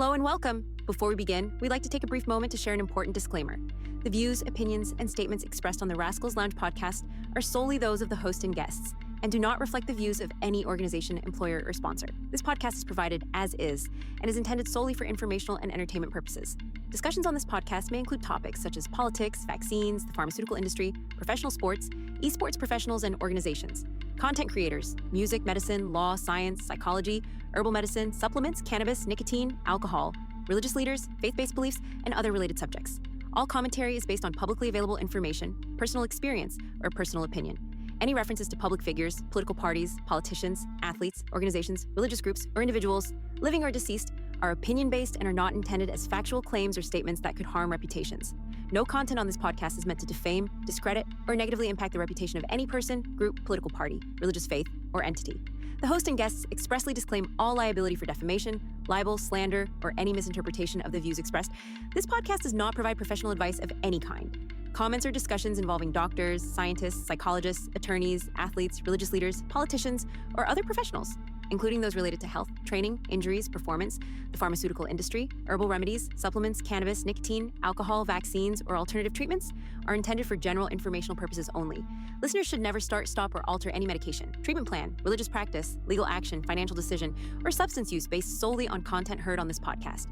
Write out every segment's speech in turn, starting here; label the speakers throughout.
Speaker 1: Hello and welcome. Before we begin, we'd like to take a brief moment to share an important disclaimer. The views, opinions, and statements expressed on the Rascals Lounge podcast are solely those of the host and guests and do not reflect the views of any organization, employer, or sponsor. This podcast is provided as is and is intended solely for informational and entertainment purposes. Discussions on this podcast may include topics such as politics, vaccines, the pharmaceutical industry, professional sports, esports professionals and organizations, content creators, music, medicine, law, science, psychology, herbal medicine, supplements, cannabis, nicotine, alcohol, religious leaders, faith-based beliefs, and other related subjects. All commentary is based on publicly available information, personal experience, or personal opinion. Any references to public figures, political parties, politicians, athletes, organizations, religious groups, or individuals, living or deceased, are opinion-based and are not intended as factual claims or statements that could harm reputations. No content on this podcast is meant to defame, discredit, or negatively impact the reputation of any person, group, political party, religious faith, or entity. The host and guests expressly disclaim all liability for defamation, libel, slander, or any misinterpretation of the views expressed. This podcast does not provide professional advice of any kind. Comments or discussions involving doctors, scientists, psychologists, attorneys, athletes, religious leaders, politicians, or other professionals, including those related to health, training, injuries, performance, the pharmaceutical industry, herbal remedies, supplements, cannabis, nicotine, alcohol, vaccines, or alternative treatments, are intended for general informational purposes only. Listeners should never start, stop, or alter any medication, treatment plan, religious practice, legal action, financial decision, or substance use based solely on content heard on this podcast.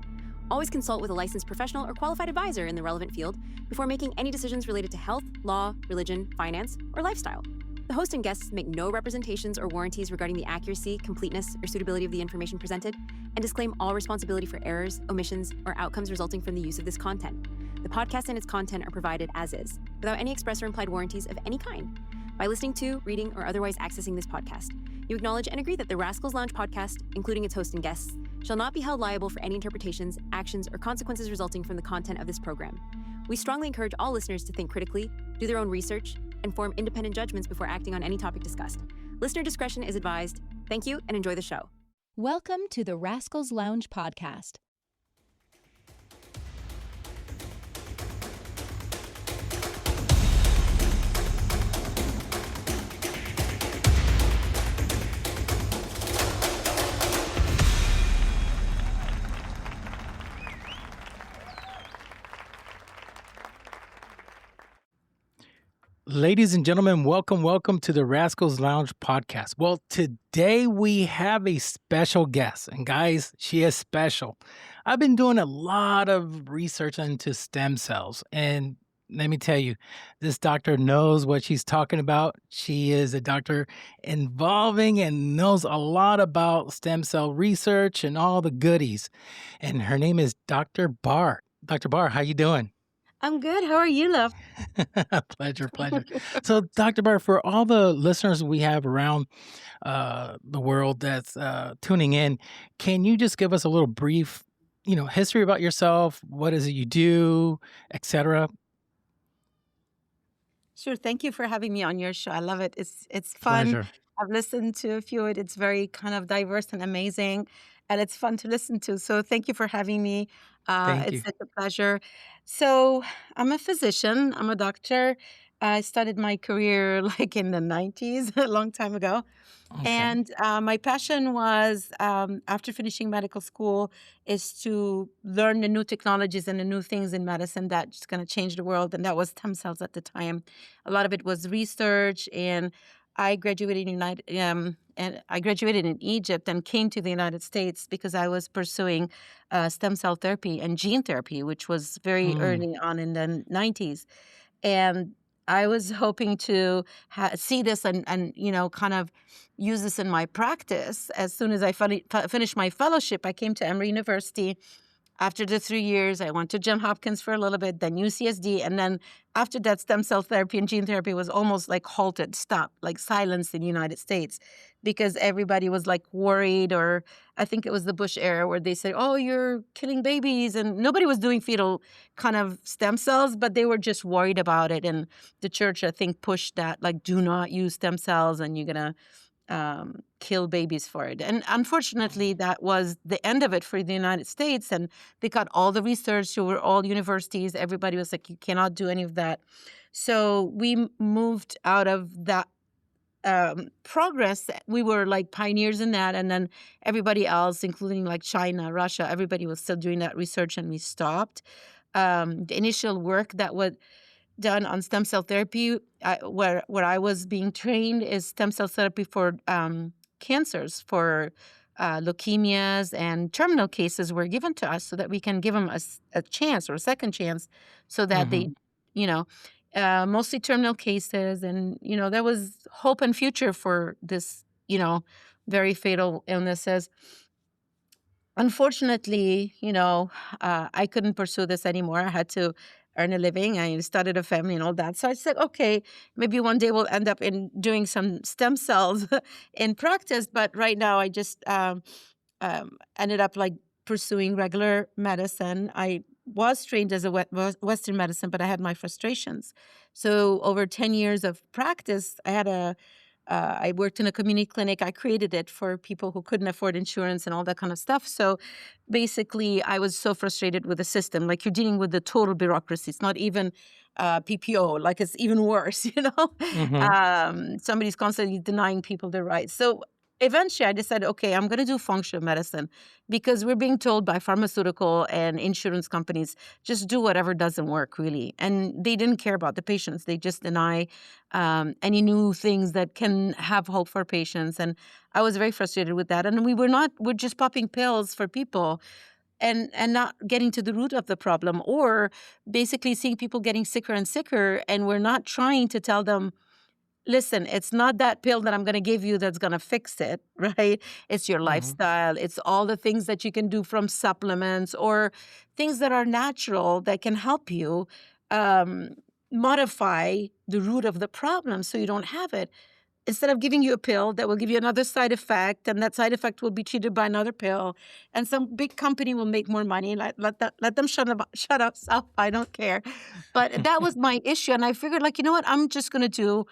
Speaker 1: Always consult with a licensed professional or qualified advisor in the relevant field before making any decisions related to health, law, religion, finance, or lifestyle. The host and guests make no representations or warranties regarding the accuracy, completeness, or suitability of the information presented, and disclaim all responsibility for errors, omissions, or outcomes resulting from the use of this content. The podcast and its content are provided as is, without any express or implied warranties of any kind. By listening to, reading, or otherwise accessing this podcast, you acknowledge and agree that the Rascals Lounge podcast, including its host and guests, shall not be held liable for any interpretations, actions, or consequences resulting from the content of this program. We strongly encourage all listeners to think critically, do their own research, and form independent judgments before acting on any topic discussed. Listener discretion is advised. Thank you and enjoy the show.
Speaker 2: Welcome to the Rascals Lounge Podcast.
Speaker 3: Ladies and gentlemen, welcome to the Rascals Lounge Podcast. Well, today we have a special guest, and guys, she is special. I've been doing a lot of research into stem cells, and let me tell you, this doctor knows what she's talking about. She is a doctor involving and knows a lot about stem cell research and all the goodies, and her name is Dr. Bar. Dr. Bar, how you doing?
Speaker 4: I'm good. How are you, love?
Speaker 3: Pleasure. So, Dr. Bar, for all the listeners we have around the world that's tuning in, can you just give us a little brief, history about yourself? What is it you do, etc.?
Speaker 4: Sure. Thank you for having me on your show. I love it. It's fun.
Speaker 3: Pleasure.
Speaker 4: I've listened to a few. It's very kind of diverse and amazing, and it's fun to listen to. So thank you for having me.
Speaker 3: Thank you.
Speaker 4: It's such a pleasure. So I'm a physician. I'm a doctor. I started my career like in the 90s, a long time ago.
Speaker 3: Okay.
Speaker 4: And my passion was, after finishing medical school, is to learn the new technologies and the new things in medicine that's going to change the world. And that was stem cells at the time. A lot of it was research, and I graduated in Egypt and came to the United States because I was pursuing stem cell therapy and gene therapy, which was very early on in the 90s. And I was hoping to see this and kind of use this in my practice. As soon as I finished my fellowship, I came to Emory University. After the 3 years, I went to Johns Hopkins for a little bit, then UCSD. And then after that, stem cell therapy and gene therapy was almost like halted, stopped, like silenced in the United States because everybody was like worried, or I think it was the Bush era where they said, oh, you're killing babies. And nobody was doing fetal kind of stem cells, but they were just worried about it. And the church, I think, pushed that, like, do not use stem cells and you're going to kill babies for it. And unfortunately, that was the end of it for the United States. And they got all the research who were all universities. Everybody was like, you cannot do any of that. So we moved out of that progress. We were like pioneers in that. And then everybody else, including like China, Russia, everybody was still doing that research and we stopped. The initial work that was done on stem cell therapy, where I was being trained, is stem cell therapy for cancers, for leukemias, and terminal cases were given to us so that we can give them a chance or a second chance so that they,
Speaker 3: Mhm.
Speaker 4: you know, mostly terminal cases. And, there was hope and future for this, very fatal illnesses. Unfortunately, I couldn't pursue this anymore. I had to earn a living. I started a family and all that. So I said, okay, maybe one day we'll end up in doing some stem cells in practice. But right now, I just ended up like pursuing regular medicine. I was trained as a Western medicine, but I had my frustrations. So over 10 years of practice, I worked in a community clinic. I created it for people who couldn't afford insurance and all that kind of stuff. So basically, I was so frustrated with the system. Like, you're dealing with the total bureaucracy. It's not even PPO. Like, it's even worse,
Speaker 3: Mhm.
Speaker 4: Somebody's constantly denying people their rights. So eventually I decided, okay, I'm going to do functional medicine, because we're being told by pharmaceutical and insurance companies, just do whatever doesn't work, really. And they didn't care about the patients. They just deny any new things that can have hope for patients. And I was very frustrated with that. And we're just popping pills for people and not getting to the root of the problem, or basically seeing people getting sicker and sicker. And we're not trying to tell them, listen, it's not that pill that I'm going to give you that's going to fix it, right? It's your
Speaker 3: Mhm.
Speaker 4: lifestyle. It's all the things that you can do, from supplements or things that are natural that can help you um, modify the root of the problem so you don't have it. Instead of giving you a pill that will give you another side effect, and that side effect will be treated by another pill, and some big company will make more money. Let them shut up. I don't care. But that was my issue, and I figured, like, you know what? I'm just going to do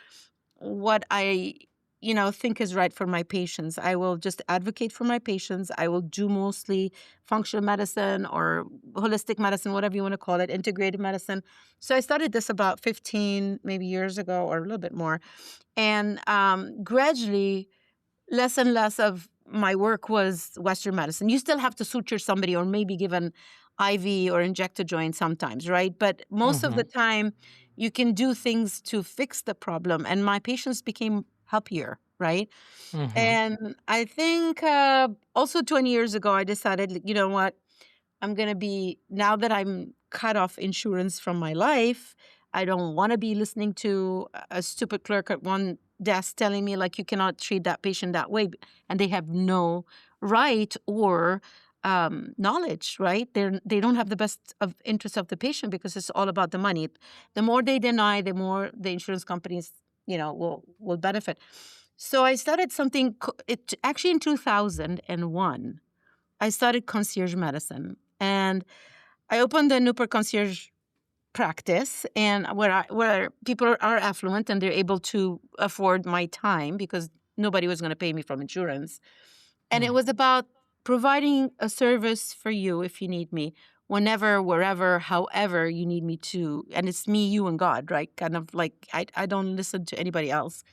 Speaker 4: what I, think is right for my patients. I will just advocate for my patients. I will do mostly functional medicine or holistic medicine, whatever you want to call it, integrated medicine. So I started this about 15 maybe years ago, or a little bit more. And gradually, less and less of my work was Western medicine. You still have to suture somebody or maybe give an IV or inject a joint sometimes, right? But most of the
Speaker 3: Mhm.
Speaker 4: time, you can do things to fix the problem. And my patients became happier, right?
Speaker 3: Mhm.
Speaker 4: And I think also 20 years ago, I decided, like, you know what? I'm going to be, now that I'm cut off insurance from my life, I don't want to be listening to a stupid clerk at one desk telling me, like, you cannot treat that patient that way. And they have no right or knowledge, right? They don't have the best of interest of the patient, because it's all about the money. The more they deny, the more the insurance companies, will benefit. So I started something, it actually in 2001. I started concierge medicine, and I opened the Newport concierge practice, and where people are affluent and they're able to afford my time, because nobody was going to pay me from insurance. And it
Speaker 3: Mm.
Speaker 4: was about providing a service for you if you need me, whenever, wherever, however you need me to. And it's me, you, and God, right? Kind of like, I don't listen to anybody else.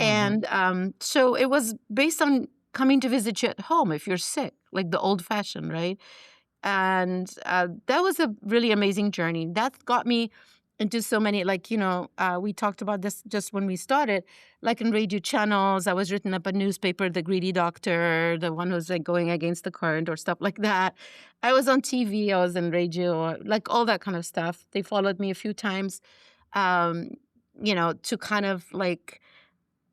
Speaker 3: Mhm.
Speaker 4: And so it was based on coming to visit you at home if you're sick, like the old fashioned, right? And that was a really amazing journey. That got me into so many, like, we talked about this just when we started, like in radio channels. I was written up a newspaper, The Greedy Doctor, the one who's like going against the current or stuff like that. I was on TV, I was in radio, like all that kind of stuff. They followed me a few times, um, to kind of like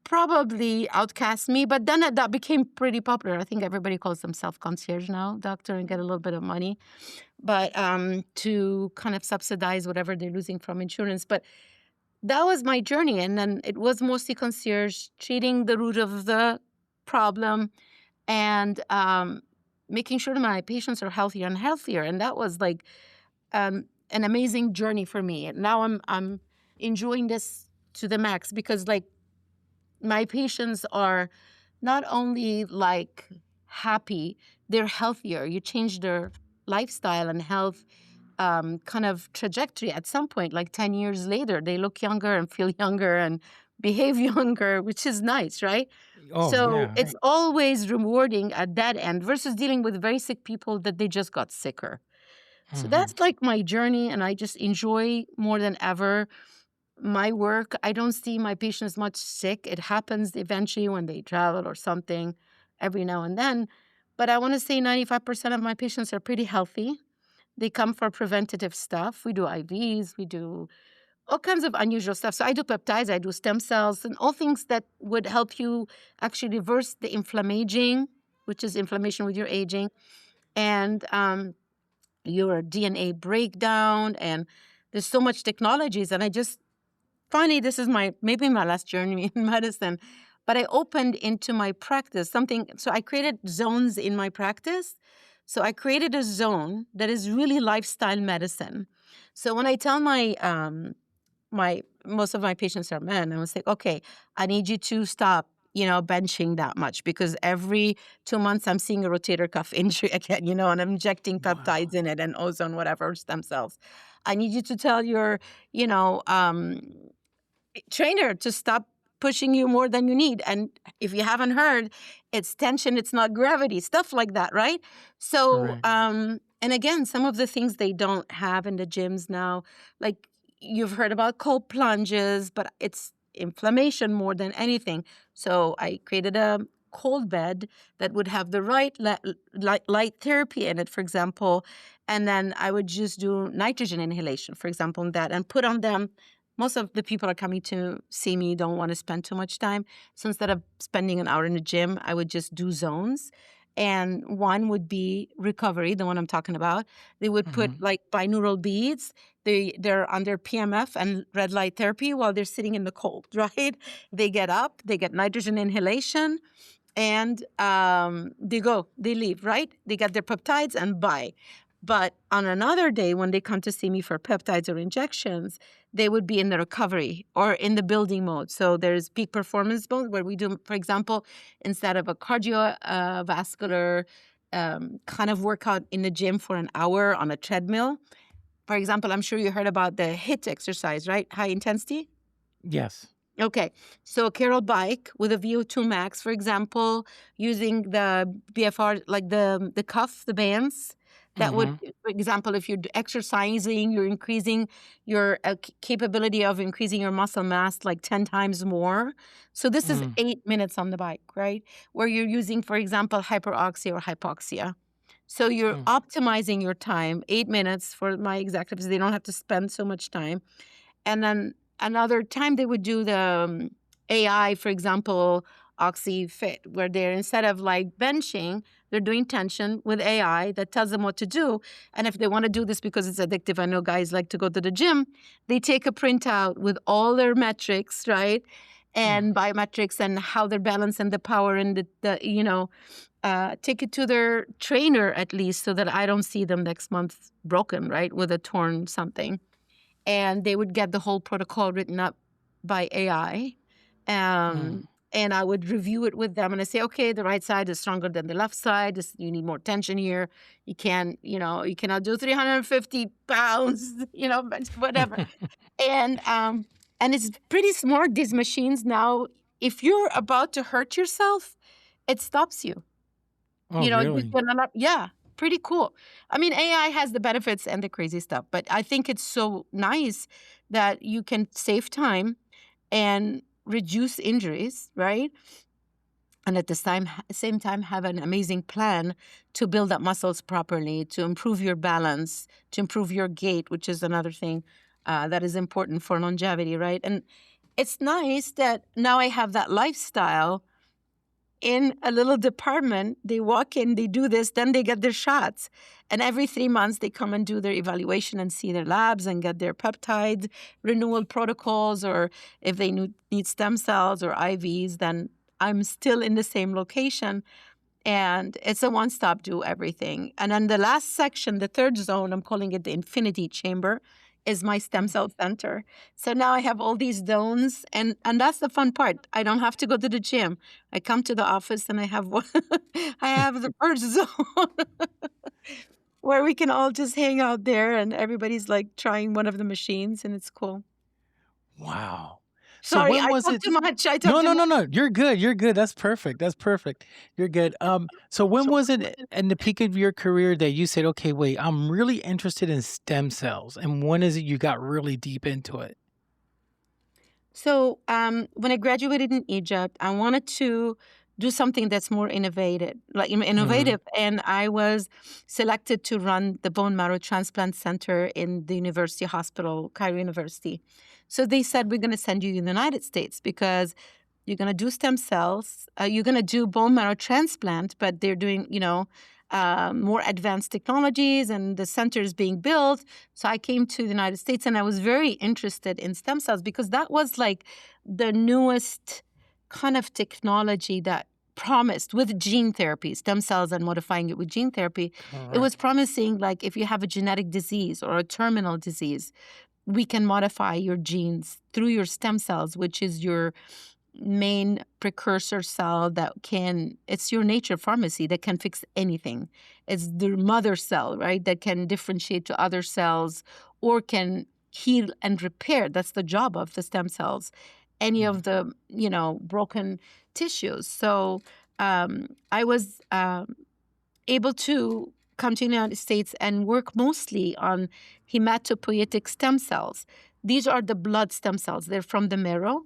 Speaker 4: probably outcast me, but then that became pretty popular. I think everybody calls themselves concierge now, doctor, and get a little bit of money, but to kind of subsidize whatever they're losing from insurance. But that was my journey, and then it was mostly concierge, treating the root of the problem, and making sure that my patients are healthier and healthier. And that was like an amazing journey for me. And now I'm enjoying this to the max, because like my patients are not only like happy, they're healthier. You change their lifestyle and health kind of trajectory at some point, like 10 years later, they look younger and feel younger and behave younger, which is nice, right?
Speaker 3: Oh,
Speaker 4: So
Speaker 3: yeah.
Speaker 4: it's always rewarding at that end versus dealing with very sick people that they just got sicker. So
Speaker 3: Mhm.
Speaker 4: that's like my journey, and I just enjoy more than ever my work. I don't see my patients much sick. It happens eventually when they travel or something every now and then. But I want to say 95% of my patients are pretty healthy. They come for preventative stuff. We do IVs, we do all kinds of unusual stuff. So I do peptides, I do stem cells, and all things that would help you actually reverse the inflammaging, which is inflammation with your aging, and your DNA breakdown. And there's so much technologies. And I just finally, this is maybe my last journey in medicine, but I opened into my practice something. So I created zones in my practice. So I created a zone that is really lifestyle medicine. So when I tell my most of my patients are men, I was like, okay, I need you to stop, benching that much because every 2 months I'm seeing a rotator cuff injury again, and I'm injecting
Speaker 3: Wow.
Speaker 4: peptides in it and ozone, whatever, stem cells. I need you to tell your, you know, trainer to stop pushing you more than you need. And if you haven't heard, it's tension, it's not gravity, stuff like that, right? So,
Speaker 3: Correct.
Speaker 4: and again, some of the things they don't have in the gyms now, like you've heard about cold plunges, but it's inflammation more than anything. So I created a cold bed that would have the right light therapy in it, for example. And then I would just do nitrogen inhalation, for example, on that and put on them. Most of the people are coming to see me don't want to spend too much time. So instead of spending an hour in the gym, I would just do zones. And one would be recovery, the one I'm talking about. They would put
Speaker 3: Mhm.
Speaker 4: like binaural beads. They're under PMF and red light therapy while they're sitting in the cold, right? They get up, they get nitrogen inhalation, and they leave, right? They get their peptides and bye. But on another day, when they come to see me for peptides or injections, they would be in the recovery or in the building mode. So there's peak performance mode where we do, for example, instead of a cardiovascular kind of workout in the gym for an hour on a treadmill. For example, I'm sure you heard about the HIIT exercise, right? High intensity.
Speaker 3: Yes.
Speaker 4: Okay, so a Carol bike with a VO2 max, for example, using the BFR, like the cuff, the bands, that would,
Speaker 3: Mhm.
Speaker 4: for example, if you're exercising, you're increasing your capability of increasing your muscle mass like 10 times more. So this is
Speaker 3: Mm.
Speaker 4: 8 minutes on the bike, right? Where you're using, for example, hyperoxia or hypoxia. So you're
Speaker 3: Mm.
Speaker 4: optimizing your time, 8 minutes for my executives. They don't have to spend so much time. And then another time they would do the AI, for example, OxyFit, where they're instead of like benching, they're doing tension with AI that tells them what to do. And if they want to do this because it's addictive, I know guys like to go to the gym, they take a printout with all their metrics, right?
Speaker 3: Mm.
Speaker 4: And biometrics and how they're balancing the power and take it to their trainer at least so that I don't see them next month broken, right? With a torn something, and they would get the whole protocol written up by AI.
Speaker 3: Mm.
Speaker 4: And I would review it with them and I say, okay, the right side is stronger than the left side. You need more tension here. You cannot do 350 pounds, but whatever. And it's pretty smart, these machines now. If you're about to hurt yourself, it stops you.
Speaker 3: Oh,
Speaker 4: You
Speaker 3: really?
Speaker 4: can, yeah, pretty cool. I mean, AI has the benefits and the crazy stuff, but I think it's so nice that you can save time and reduce injuries, right? And at the same time, have an amazing plan to build up muscles properly, to improve your balance, to improve your gait, which is another thing that is important for longevity, right? And it's nice that now I have that lifestyle in a little department. They walk in, they do this, then they get their shots. And every 3 months, they come and do their evaluation and see their labs and get their peptide renewal protocols. Or if they need stem cells or IVs, then I'm still in the same location. And it's a one-stop do everything. And then the last section, the third zone, I'm calling it the infinity chamber, is my stem cell center. So now I have all these zones, and that's the fun part. I don't have to go to the gym. I come to the office and I have one. I have the first zone where we can all just hang out there, and everybody's like trying one of the machines, and it's cool.
Speaker 3: Wow. So
Speaker 4: Sorry,
Speaker 3: when
Speaker 4: I
Speaker 3: was
Speaker 4: talk
Speaker 3: it?
Speaker 4: too much. I talk
Speaker 3: No,
Speaker 4: too
Speaker 3: no, no,
Speaker 4: much.
Speaker 3: no. You're good. You're good. That's perfect. That's perfect. You're good. So when was it in the peak of your career that you said, okay, wait, I'm really interested in stem cells? And when is it you got really deep into it?
Speaker 4: So when I graduated in Egypt, I wanted to do something that's more innovative,
Speaker 3: Mm-hmm.
Speaker 4: and I was selected to run the bone marrow transplant center in the university hospital, Cairo University. So they said, we're going to send you to the United States because you're going to do stem cells, you're going to do bone marrow transplant, but they're doing, more advanced technologies, and the center is being built. So I came to the United States, and I was very interested in stem cells because that was like the newest kind of technology that promised with gene therapy, stem cells and modifying it with gene therapy. It was
Speaker 3: Correct.
Speaker 4: promising, like, if you have a genetic disease or a terminal disease, we can modify your genes through your stem cells, which is your main precursor cell it's your nature pharmacy that can fix anything. It's the mother cell, right, that can differentiate to other cells or can heal and repair. That's the job of the stem cells, any
Speaker 3: Mm.
Speaker 4: of the broken tissues. So I was able to come to the United States and work mostly on hematopoietic stem cells. These are the blood stem cells. They're from the marrow,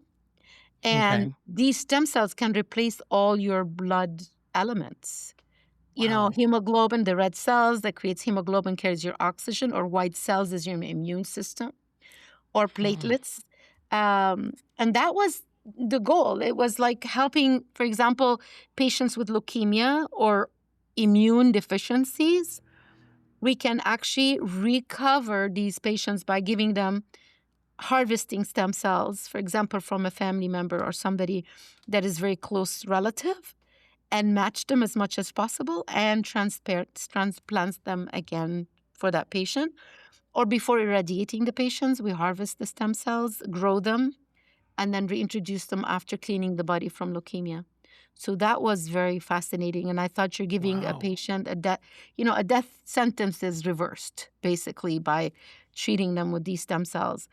Speaker 4: and
Speaker 3: Okay.
Speaker 4: these stem cells can replace all your blood elements.
Speaker 3: Wow.
Speaker 4: Hemoglobin, the red cells that creates hemoglobin carries your oxygen, or white cells is your immune system, or
Speaker 3: Mm.
Speaker 4: platelets. And that was the goal. It was like helping, for example, patients with leukemia or immune deficiencies. We can actually recover these patients by giving them harvesting stem cells, for example, from a family member or somebody that is very close relative, and match them as much as possible and transplants them again for that patient. Or before irradiating the patients, we harvest the stem cells, grow them, and then reintroduce them after cleaning the body from leukemia. So that was very fascinating. And I thought you're giving a
Speaker 3: Wow.
Speaker 4: patient a death sentence is reversed basically by treating them with these stem cells.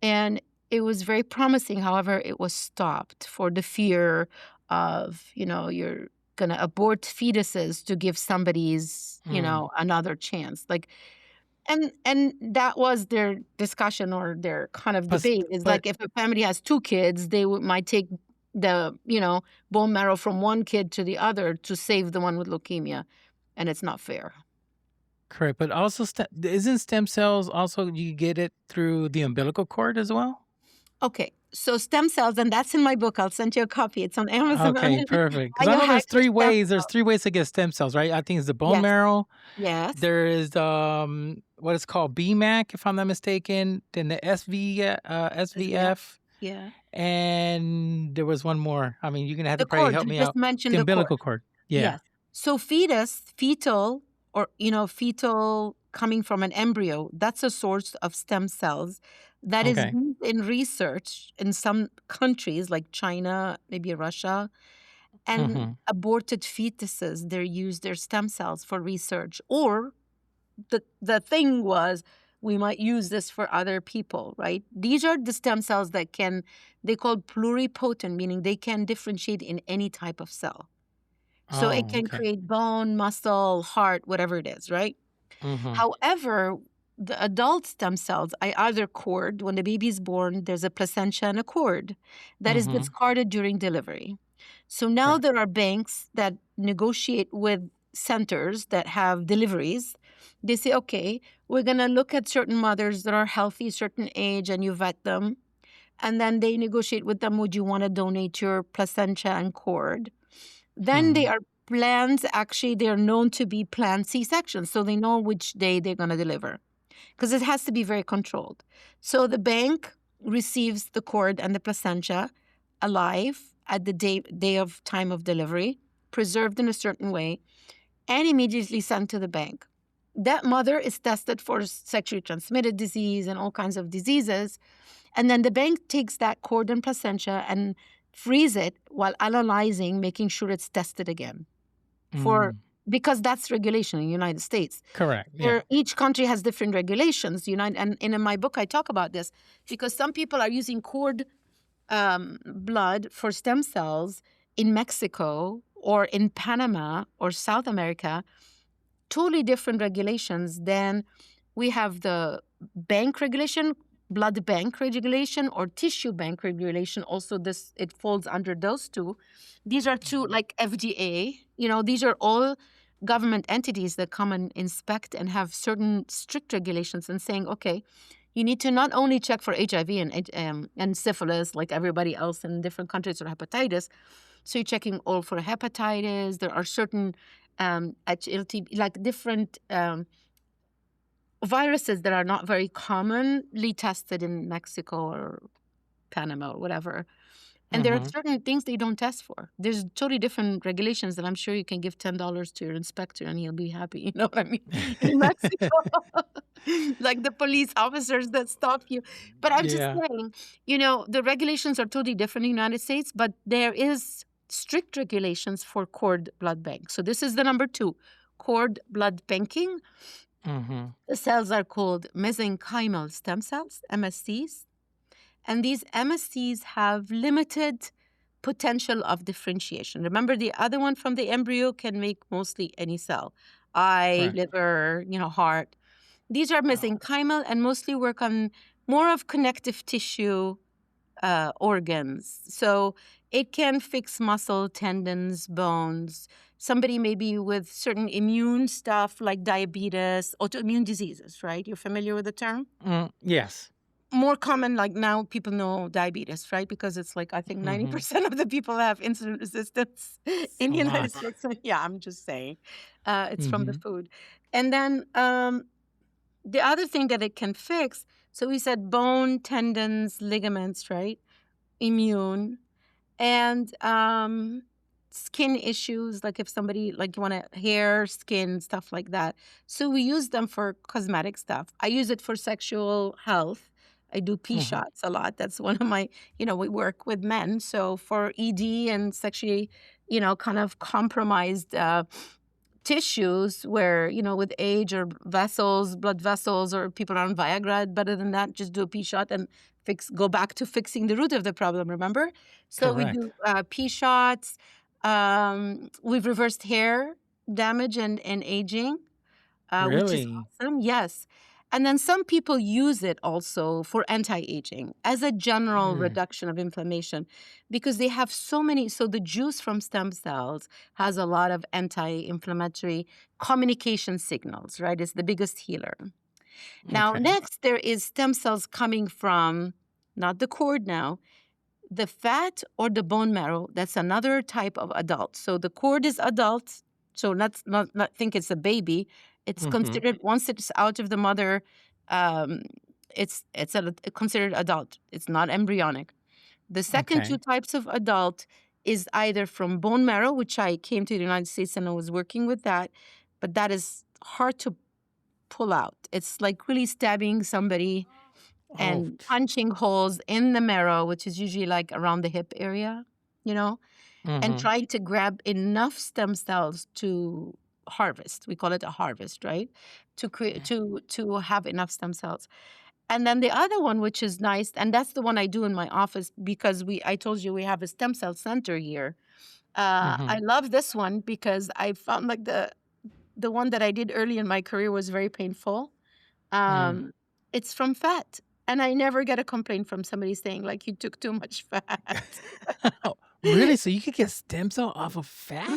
Speaker 4: And it was very promising. However, it was stopped for the fear of, you're going to abort fetuses to give somebody's,
Speaker 3: Mm.
Speaker 4: another chance. Like, and that was their discussion or their kind of
Speaker 3: But,
Speaker 4: debate is
Speaker 3: but
Speaker 4: like, if a family has two kids, they might take the, bone marrow from one kid to the other to save the one with leukemia. And it's not fair.
Speaker 3: correct. But also, isn't stem cells also you get it through the umbilical cord as well?
Speaker 4: Okay, so stem cells, and that's in my book. I'll send you a copy. It's on Amazon.
Speaker 3: Okay, perfect. Because I know there's
Speaker 4: Biohacking
Speaker 3: three
Speaker 4: stem
Speaker 3: ways. There's
Speaker 4: cells.
Speaker 3: three ways to get stem cells, right? I think it's the bone
Speaker 4: Yes,
Speaker 3: marrow.
Speaker 4: yes,
Speaker 3: There is what is called BMAC, if I'm not mistaken. Then the
Speaker 4: SVF.
Speaker 3: SVF,
Speaker 4: Yeah.
Speaker 3: and there was one more. I mean, you're gonna have to
Speaker 4: The
Speaker 3: probably
Speaker 4: cord,
Speaker 3: help
Speaker 4: you
Speaker 3: me
Speaker 4: just
Speaker 3: out. The
Speaker 4: mentioned the cord.
Speaker 3: umbilical cord. Yeah.
Speaker 4: Yes. So fetal, or, fetal coming from an embryo, that's a source of stem cells that is
Speaker 3: Okay.
Speaker 4: used in research in some countries like China, maybe Russia, and
Speaker 3: Mm-hmm.
Speaker 4: aborted fetuses, they use their stem cells for research. Or the thing was, we might use this for other people, right? These are the stem cells that they call pluripotent, meaning they can differentiate in any type of cell. So it
Speaker 3: Oh,
Speaker 4: can
Speaker 3: okay.
Speaker 4: create bone, muscle, heart, whatever it is, right?
Speaker 3: Mm-hmm.
Speaker 4: However, the adult stem cells are either cord. When the baby is born, there's a placenta and a cord that is
Speaker 3: Mm-hmm.
Speaker 4: discarded during delivery. So now
Speaker 3: Correct.
Speaker 4: there are banks that negotiate with centers that have deliveries. They say, okay, we're going to look at certain mothers that are healthy, certain age, and you vet them. And then they negotiate with them, would you want to donate your placenta and cord? Then they
Speaker 3: Hmm.
Speaker 4: are planned, actually, they're known to be planned C-sections. So they know which day they're going to deliver because it has to be very controlled. So the bank receives the cord and the placenta alive at the day of time of delivery, preserved in a certain way, and immediately sent to the bank. That mother is tested for sexually transmitted disease and all kinds of diseases. And then the bank takes that cord and placenta and freeze it while analyzing, making sure it's tested again.
Speaker 3: Mm.
Speaker 4: Because that's regulation in the United States.
Speaker 3: Correct. Yeah.
Speaker 4: Where each country has different regulations. And in my book, I talk about this because some people are using cord blood for stem cells in Mexico or in Panama or South America, totally different regulations than we have the bank regulation, blood bank regulation, or tissue bank regulation. Also, it falls under those two. These are two, like FDA, these are all government entities that come and inspect and have certain strict regulations and saying, okay, you need to not only check for HIV and syphilis like everybody else in different countries, or hepatitis. So you're checking all for hepatitis. There are certain HLTB, like different viruses that are not very commonly tested in Mexico or Panama or whatever. And there are certain things they don't test for. There's totally different regulations that I'm sure you can give $10 to your inspector and he'll be happy. You know what I mean? In Mexico, like the police officers that stop you. But I'm just saying, the regulations are totally different in the United States, but there is strict regulations for cord blood bank. So this is the number 2, cord blood banking. The cells are called mesenchymal stem cells, MSCs. And these MSCs have limited potential of differentiation. Remember, the other one from the embryo can make mostly any cell, eye, liver, heart. These are mesenchymal and mostly work on more of connective tissue organs. So it can fix muscle, tendons, bones. Somebody maybe with certain immune stuff like diabetes, autoimmune diseases, right? You're familiar with the term?
Speaker 3: Yes.
Speaker 4: More common, like now people know diabetes, right? Because it's like, I think 90% of the people have insulin resistance in the United States. So, yeah, I'm just saying. It's from the food. And then the other thing that it can fix, so we said bone, tendons, ligaments, right? Immune. And skin issues, like if somebody, like you want to hair, skin, stuff like that. So we use them for cosmetic stuff. I use it for sexual health. I do pee shots a lot. That's one of my, we work with men. So for ED and sexually, kind of compromised tissues where, with age or vessels, blood vessels, or people are on Viagra, better than that, just do a pee shot and go back to fixing the root of the problem, remember? So we do pee shots. We've reversed hair damage and aging, which is awesome. Yes. And then some people use it also for anti-aging as a general reduction of inflammation because they have so many. So the juice from stem cells has a lot of anti-inflammatory communication signals, right? It's the biggest healer. Now, next, there is stem cells coming from, not the cord now, the fat or the bone marrow. That's another type of adult. So the cord is adult. So let's not think it's a baby. It's considered, once it's out of the mother, it's considered adult. It's not embryonic. The second two types of adult is either from bone marrow, which I came to the United States and I was working with that, but that is hard to pull out. It's like really stabbing somebody and punching holes in the marrow, which is usually like around the hip area, and trying to grab enough stem cells to harvest. We call it a harvest, right? To have enough stem cells. And then the other one, which is nice, and that's the one I do in my office because I told you we have a stem cell center here. I love this one because I found like the one that I did early in my career was very painful. It's from fat. And I never get a complaint from somebody saying like, you took too much fat.
Speaker 3: Really? So you could get stem cell off of fat?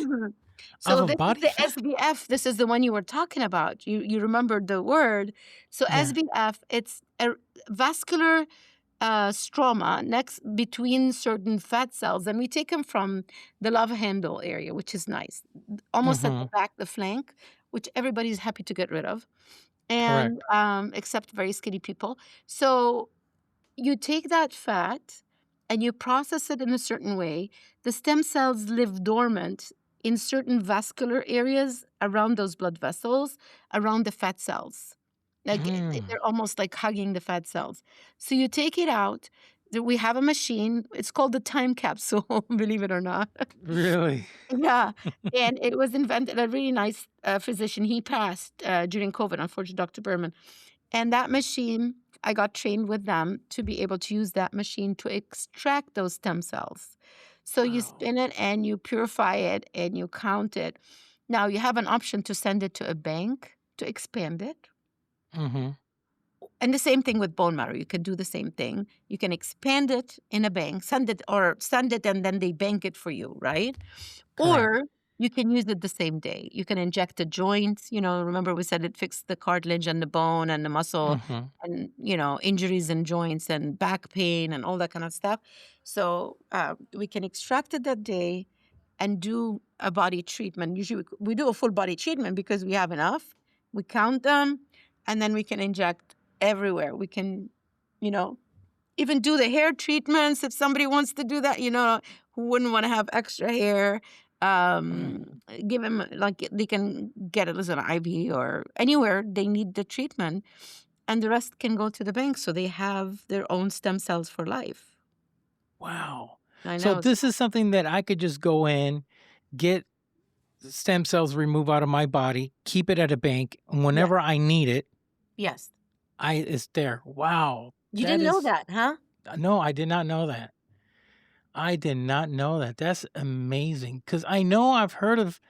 Speaker 4: So
Speaker 3: Of
Speaker 4: this
Speaker 3: body
Speaker 4: is the
Speaker 3: fat?
Speaker 4: SBF. This is the one you were talking about. You remembered the word. So
Speaker 3: Yeah.
Speaker 4: SBF, it's a vascular stroma next between certain fat cells. And we take them from the love handle area, which is nice. Almost at the back, the flank, which everybody's happy to get rid of. And except very skinny people. So you take that fat and you process it in a certain way. The stem cells live dormant in certain vascular areas around those blood vessels, around the fat cells. Like they're almost like hugging the fat cells. So you take it out. We have a machine. It's called the time capsule, believe it or not.
Speaker 3: Really?
Speaker 4: Yeah. And it was invented, a really nice physician. He passed during COVID, unfortunately, Dr. Berman. And that machine I got trained with them to be able to use that machine to extract those stem cells. So you
Speaker 3: Wow.
Speaker 4: spin it and you purify it and you count it. Now you have an option to send it to a bank to expand it.
Speaker 3: Mm-hmm.
Speaker 4: And the same thing with bone marrow. You can do the same thing. You can expand it in a bank, send it and then they bank it for you, right?
Speaker 3: Correct.
Speaker 4: Or you can use it the same day. You can inject a joint. Remember we said it fixed the cartilage and the bone and the muscle
Speaker 3: Mm-hmm.
Speaker 4: and, injuries in joints and back pain and all that kind of stuff. So we can extract it that day and do a body treatment. Usually we do a full body treatment because we have enough. We count them and then we can inject everywhere. We can, even do the hair treatments if somebody wants to do that, who wouldn't want to have extra hair. Give them, like, they can get it as an IV or anywhere they need the treatment, and the rest can go to the bank so they have their own stem cells for life.
Speaker 3: Wow.
Speaker 4: I
Speaker 3: So
Speaker 4: know.
Speaker 3: this is something that I could just go in, get stem cells removed out of my body, keep it at a bank, and
Speaker 4: Yes.
Speaker 3: whenever I need it,
Speaker 4: Yes.
Speaker 3: it's there. Wow.
Speaker 4: You
Speaker 3: That
Speaker 4: didn't know
Speaker 3: is
Speaker 4: that, huh?
Speaker 3: no, I did not know that. I did not know that. That's amazing. Because I know I've heard of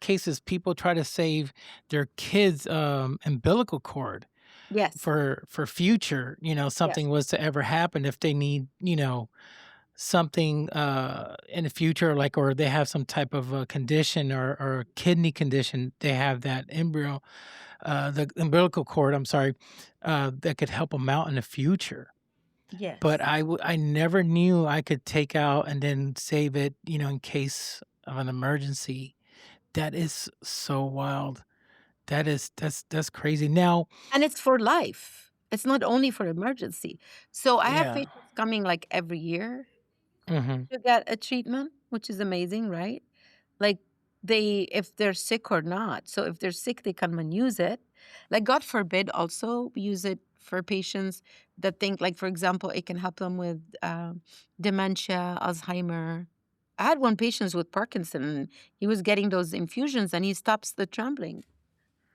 Speaker 3: cases people try to save their kids' umbilical cord
Speaker 4: Yes.
Speaker 3: for future,
Speaker 4: Yes.
Speaker 3: something was to ever happen if they need, something in the future, like, or they have some type of a condition or kidney condition, they have that embryo, the umbilical cord, I'm sorry, that could help them out in the future.
Speaker 4: Yes.
Speaker 3: But I never knew I could take out and then save it, in case of an emergency. That is so wild. That's crazy. Now,
Speaker 4: And it's for life. It's not only for emergency. So I have
Speaker 3: yeah.
Speaker 4: patients coming like every year
Speaker 3: Mm-hmm.
Speaker 4: to get a treatment, which is amazing, right? Like, if they're sick or not. So if they're sick, they come and use it. Like, God forbid, also use it for patients that think, like, for example, it can help them with dementia, Alzheimer. I had one patient with Parkinson, and he was getting those infusions, and he stops the trembling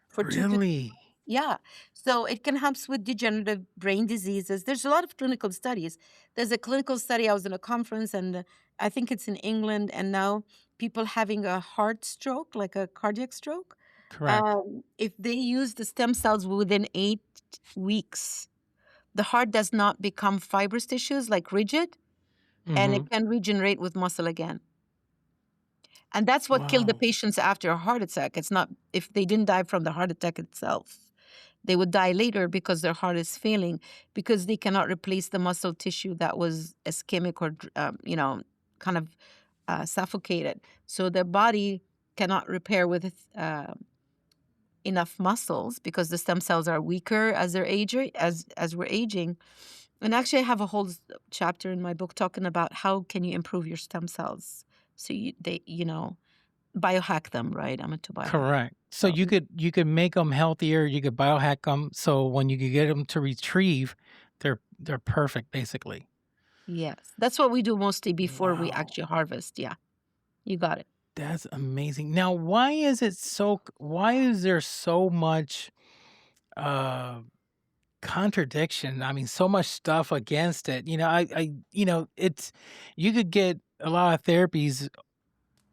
Speaker 4: for 2 to
Speaker 3: Really?
Speaker 4: yeah. So it can help with degenerative brain diseases. There's a lot of clinical studies. There's a clinical study. I was in a conference, and I think it's in England, and now people having a heart stroke, like a cardiac stroke,
Speaker 3: Correct.
Speaker 4: if they use the stem cells within 8 weeks, the heart does not become fibrous tissues, like rigid, and
Speaker 3: Mm-hmm.
Speaker 4: it can regenerate with muscle again. And that's what killed the
Speaker 3: Wow.
Speaker 4: patients after a heart attack. It's not if they didn't die from the heart attack itself. They would die later because their heart is failing, because they cannot replace the muscle tissue that was ischemic or, kind of suffocated. So their body cannot repair with enough muscles because the stem cells are weaker as they're aging, as we're aging. And actually, I have a whole chapter in my book talking about how can you improve your stem cells. So biohack them, right? I'm into biohack.
Speaker 3: Correct. So
Speaker 4: So,
Speaker 3: you could make them healthier. You could biohack them. So when you could get them to retrieve, they're perfect, basically.
Speaker 4: yes, that's what we do mostly before we
Speaker 3: Wow.
Speaker 4: actually harvest. Yeah, you got it.
Speaker 3: That's amazing. Now, why is there so much contradiction? I mean, so much stuff against it. It's you could get a lot of therapies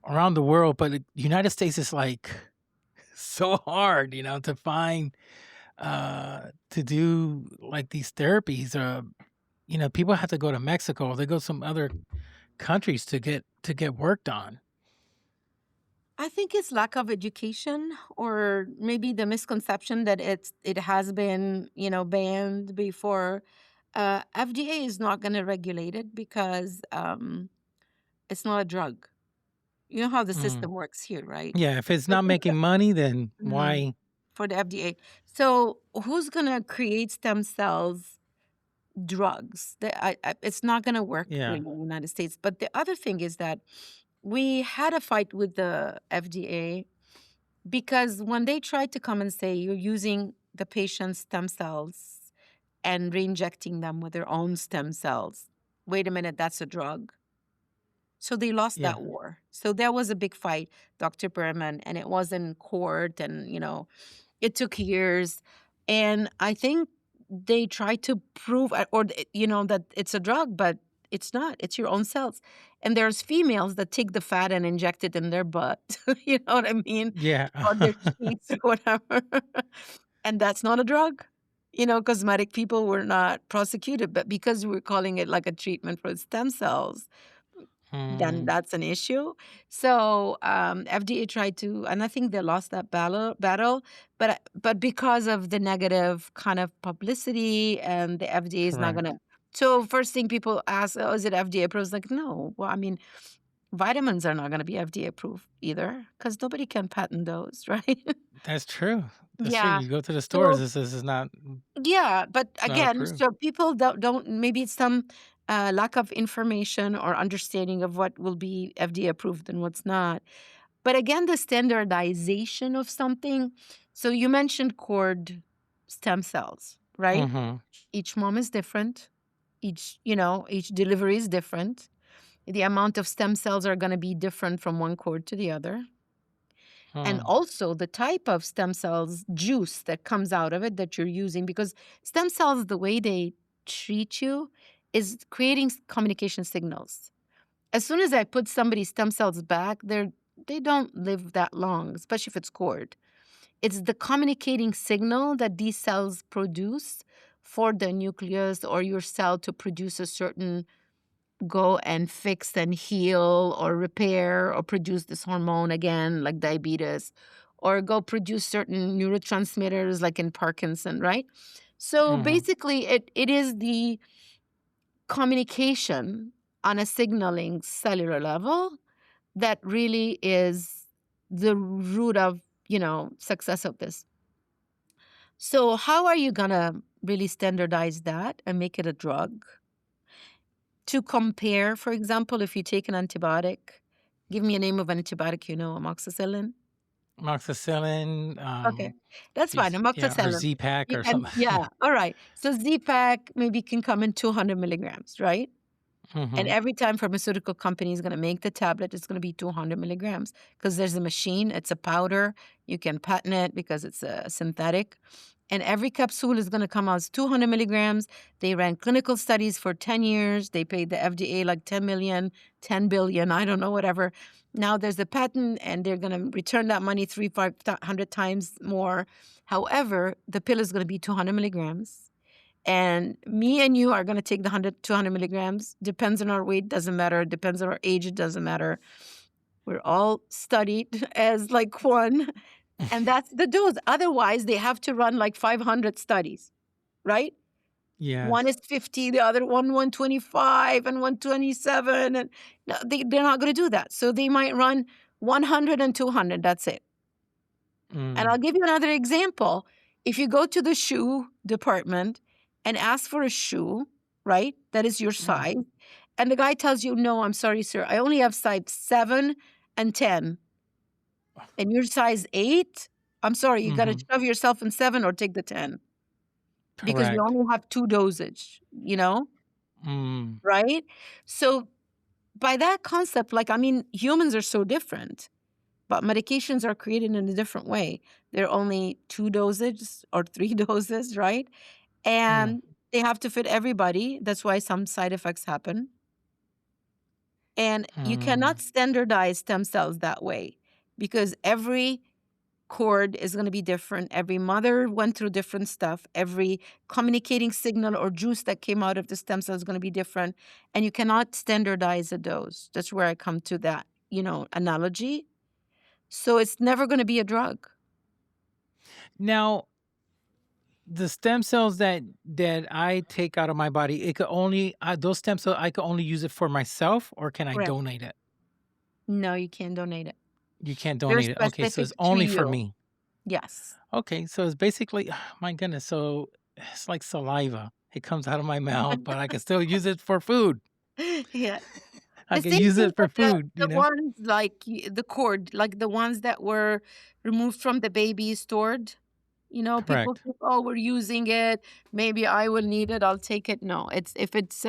Speaker 3: around the world, but the United States is like so hard, to find to do like these therapies. People have to go to Mexico, they go some other countries to get worked on.
Speaker 4: I think it's lack of education, or maybe the misconception that it has been banned before. FDA is not going to regulate it because it's not a drug. You know how the
Speaker 3: Mm.
Speaker 4: system works here, right?
Speaker 3: Yeah, if it's
Speaker 4: So
Speaker 3: not making money, then
Speaker 4: Mhm.
Speaker 3: why?
Speaker 4: For the FDA. So who's going to create stem cells drugs? It's not going to work here
Speaker 3: Yeah.
Speaker 4: in the United States. But the other thing is that we had a fight with the FDA because when they tried to come and say you're using the patient's stem cells and re-injecting them with their own stem cells, wait a minute, that's a drug. So they lost
Speaker 3: Yeah.
Speaker 4: that war. So there was a big fight, Dr. Berman, and it was in court, and it took years. And I think they try to prove that it's a drug, but it's not. It's your own cells. And there's females that take the fat and inject it in their butt. You know what I mean?
Speaker 3: Yeah.
Speaker 4: Or their cheeks or whatever. And that's not a drug. Cosmetic people were not prosecuted, but because we're calling it like a treatment for stem cells, then
Speaker 3: Hmm.
Speaker 4: that's an issue. So FDA tried to, and I think they lost that battle. But because of the negative kind of publicity, and the FDA is not
Speaker 3: Correct.
Speaker 4: gonna. So first thing people ask, oh, is it FDA approved? It's like, no. Well, I mean, vitamins are not going to be FDA approved either, because nobody can patent those, right?
Speaker 3: That's true. That's true.
Speaker 4: Yeah.
Speaker 3: You go to the stores,
Speaker 4: So
Speaker 3: this is not
Speaker 4: yeah, but
Speaker 3: it's not
Speaker 4: again,
Speaker 3: approved.
Speaker 4: so people don't maybe it's some lack of information or understanding of what will be FDA approved and what's not. But again, the standardization of something. So you mentioned cord stem cells, right?
Speaker 3: Mm-hmm.
Speaker 4: Each mom is different. Each delivery is different. The amount of stem cells are going to be different from one cord to the other. And
Speaker 3: Hmm.
Speaker 4: also the type of stem cells juice that comes out of it that you're using, because stem cells, the way they treat you is creating communication signals. As soon as I put somebody's stem cells back, they don't live that long, especially if it's cord. It's the communicating signal that these cells produce for the nucleus or your cell to produce a certain go and fix and heal or repair or produce this hormone again, like diabetes, or go produce certain neurotransmitters, like in Parkinson, right? So
Speaker 3: Mm-hmm.
Speaker 4: basically, it is the communication on a signaling cellular level that really is the root of, success of this. So how are you going to really standardize that and make it a drug? To compare, for example, if you take an antibiotic, give me a name of an antibiotic, amoxicillin.
Speaker 3: Amoxicillin,
Speaker 4: Okay, that's fine.
Speaker 3: or
Speaker 4: Amoxicillin.
Speaker 3: Z-Pack
Speaker 4: You
Speaker 3: or
Speaker 4: can,
Speaker 3: something.
Speaker 4: yeah, all right. So Z-Pack maybe can come in 200 milligrams, right? And
Speaker 3: Mm-hmm.
Speaker 4: every time pharmaceutical company is going to make the tablet, it's going to be 200 milligrams, because there's a machine, it's a powder. You can patent it because it's a synthetic. And every capsule is going to come out as 200 milligrams. They ran clinical studies for 10 years. They paid the FDA like 10 million, 10 billion, I don't know, whatever. Now there's a patent, and they're going to return that money 500 times more. However, the pill is going to be 200 milligrams. And me and you are going to take the 200 milligrams. Depends on our weight, doesn't matter. Depends on our age, it doesn't matter. We're all studied as like one. And that's the dose. Otherwise, they have to run like 500 studies, right? One
Speaker 3: Yes.
Speaker 4: is 50, the other one 125 and 127. And no, they're not going to do that. So they might run 100 and 200. That's it. And I'll
Speaker 3: Mm.
Speaker 4: give you another example. If you go to the shoe department and ask for a shoe, right, that is your
Speaker 3: Mm.
Speaker 4: size, and the guy tells you, no, I'm sorry, sir, I only have size 7 and 10, and your size 8, I'm sorry, you got to
Speaker 3: Mm-hmm.
Speaker 4: shove yourself in 7 or take the 10, because we
Speaker 3: Correct.
Speaker 4: only have 2 dosage,
Speaker 3: Mm.
Speaker 4: right? So by that concept, like, I mean, humans are so different. But medications are created in a different way. They're only 2 dosages or 3 doses, right?
Speaker 3: Mm.
Speaker 4: And they have to fit everybody. That's why some side effects happen. And you
Speaker 3: Mm.
Speaker 4: cannot standardize stem cells that way, because every cord is going to be different. Every mother went through different stuff. Every communicating signal or juice that came out of the stem cell is going to be different. And you cannot standardize a dose. That's where I come to that, analogy. So it's never going to be a drug.
Speaker 3: Now, the stem cells that I take out of my body, it could only those stem cells I could only use it for myself, or can I
Speaker 4: Correct.
Speaker 3: donate it?
Speaker 4: No, you can't donate it.
Speaker 3: You can't
Speaker 4: They're
Speaker 3: donate it. Okay, so
Speaker 4: specific
Speaker 3: it's
Speaker 4: to
Speaker 3: only for
Speaker 4: you.
Speaker 3: me.
Speaker 4: Yes.
Speaker 3: Okay, so it's basically, my goodness, so it's like saliva. It comes out of my mouth, but I can still use it for food.
Speaker 4: Yeah.
Speaker 3: I
Speaker 4: The
Speaker 3: can
Speaker 4: same
Speaker 3: use
Speaker 4: thing
Speaker 3: it for
Speaker 4: with the,
Speaker 3: food,
Speaker 4: the ones like the cord, like the ones that were removed from the baby stored. People
Speaker 3: Correct.
Speaker 4: think, oh, we're using it. Maybe I will need it. I'll take it. No, if it's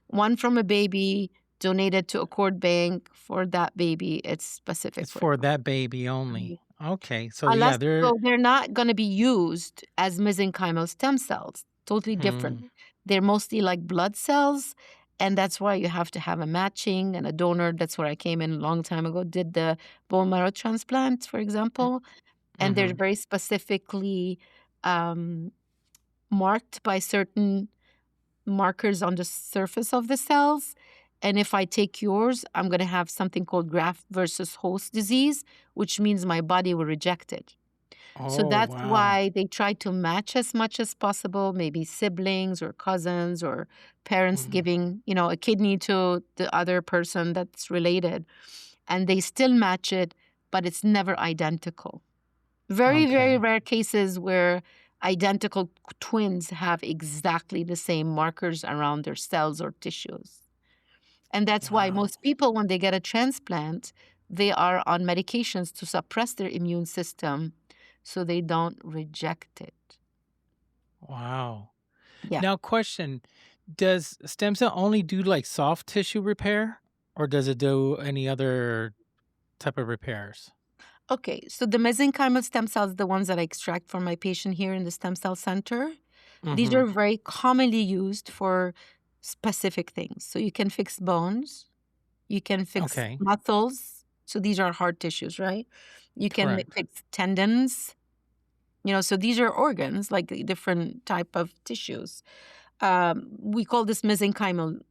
Speaker 4: one from a baby donated to a cord bank for that baby, it's specific
Speaker 3: It's
Speaker 4: for
Speaker 3: for
Speaker 4: you.
Speaker 3: that baby
Speaker 4: Mhm.
Speaker 3: only. Okay, so yeah,
Speaker 4: Unless so they're not going to be used as mesenchymal stem cells totally different.
Speaker 3: Mm.
Speaker 4: They're mostly like blood cells, and that's why you have to have a matching and a donor. That's where I came in a long time ago, did the bone marrow transplant, for example, and they're
Speaker 3: Mm-hmm.
Speaker 4: very specifically um, marked by certain markers on the surface of the cells. And if I take yours, I'm going to have something called graft versus host disease, which means my body will reject it. So
Speaker 3: Oh,
Speaker 4: that's
Speaker 3: wow.
Speaker 4: why they try to match as much as possible, maybe siblings or cousins or parents
Speaker 3: Mm.
Speaker 4: giving, a kidney to the other person that's related. And they still match it, but it's never identical. Very, very
Speaker 3: Okay.
Speaker 4: rare cases where identical twins have exactly the same markers around their cells or tissues. And that's why
Speaker 3: Wow.
Speaker 4: most people, when they get a transplant, they are on medications to suppress their immune system so they don't reject it.
Speaker 3: Wow.
Speaker 4: Yeah.
Speaker 3: Now, question, does stem cell only do like soft tissue repair, or does it do any other type of repairs?
Speaker 4: Okay. So the mesenchymal stem cells, the ones that I extract from my patient here in the stem cell center, these
Speaker 3: Mm-hmm.
Speaker 4: are very commonly used for specific things. So you can fix bones, you can fix
Speaker 3: Okay.
Speaker 4: muscles. So these are hard tissues, right? You can
Speaker 3: Correct.
Speaker 4: fix tendons. So these are organs, like different type of tissues. We call this mesenchymal,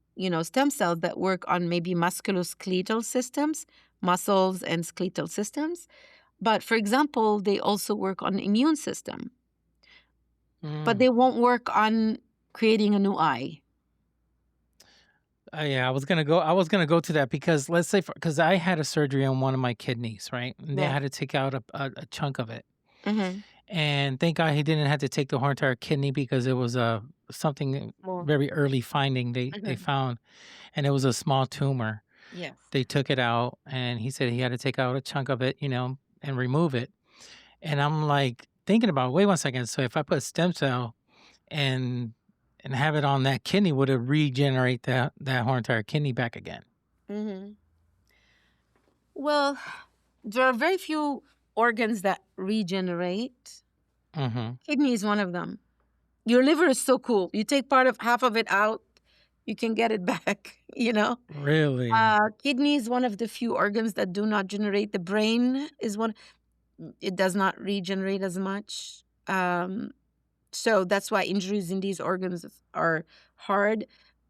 Speaker 4: stem cells that work on maybe musculoskeletal systems, muscles and skeletal systems. But for example, they also work on immune system, but
Speaker 3: Mm.
Speaker 4: they won't work on creating a new eye.
Speaker 3: Yeah, I was gonna go to that because let's say because I had a surgery on one of my kidneys, right? And they
Speaker 4: Yeah.
Speaker 3: had to take out a chunk of it.
Speaker 4: Mm-hmm.
Speaker 3: And thank God he didn't have to take the whole entire kidney because it was something
Speaker 4: Well,
Speaker 3: very early finding they
Speaker 4: mhm.
Speaker 3: found, and it was a small tumor.
Speaker 4: Yes.
Speaker 3: They took it out, and he said he had to take out a chunk of it, and remove it. And I'm like thinking about, wait 1 second. So if I put stem cell and have it on that kidney, would it regenerate that whole entire kidney back again?
Speaker 4: Mm-hmm. Well, there are very few organs that regenerate.
Speaker 3: Mm-hmm.
Speaker 4: Kidney is one of them. Your liver is so cool. You take half of it out, you can get it back,
Speaker 3: Really?
Speaker 4: Kidney is one of the few organs that do not generate. The brain is one, it does not regenerate as much. So that's why injuries in these organs are hard.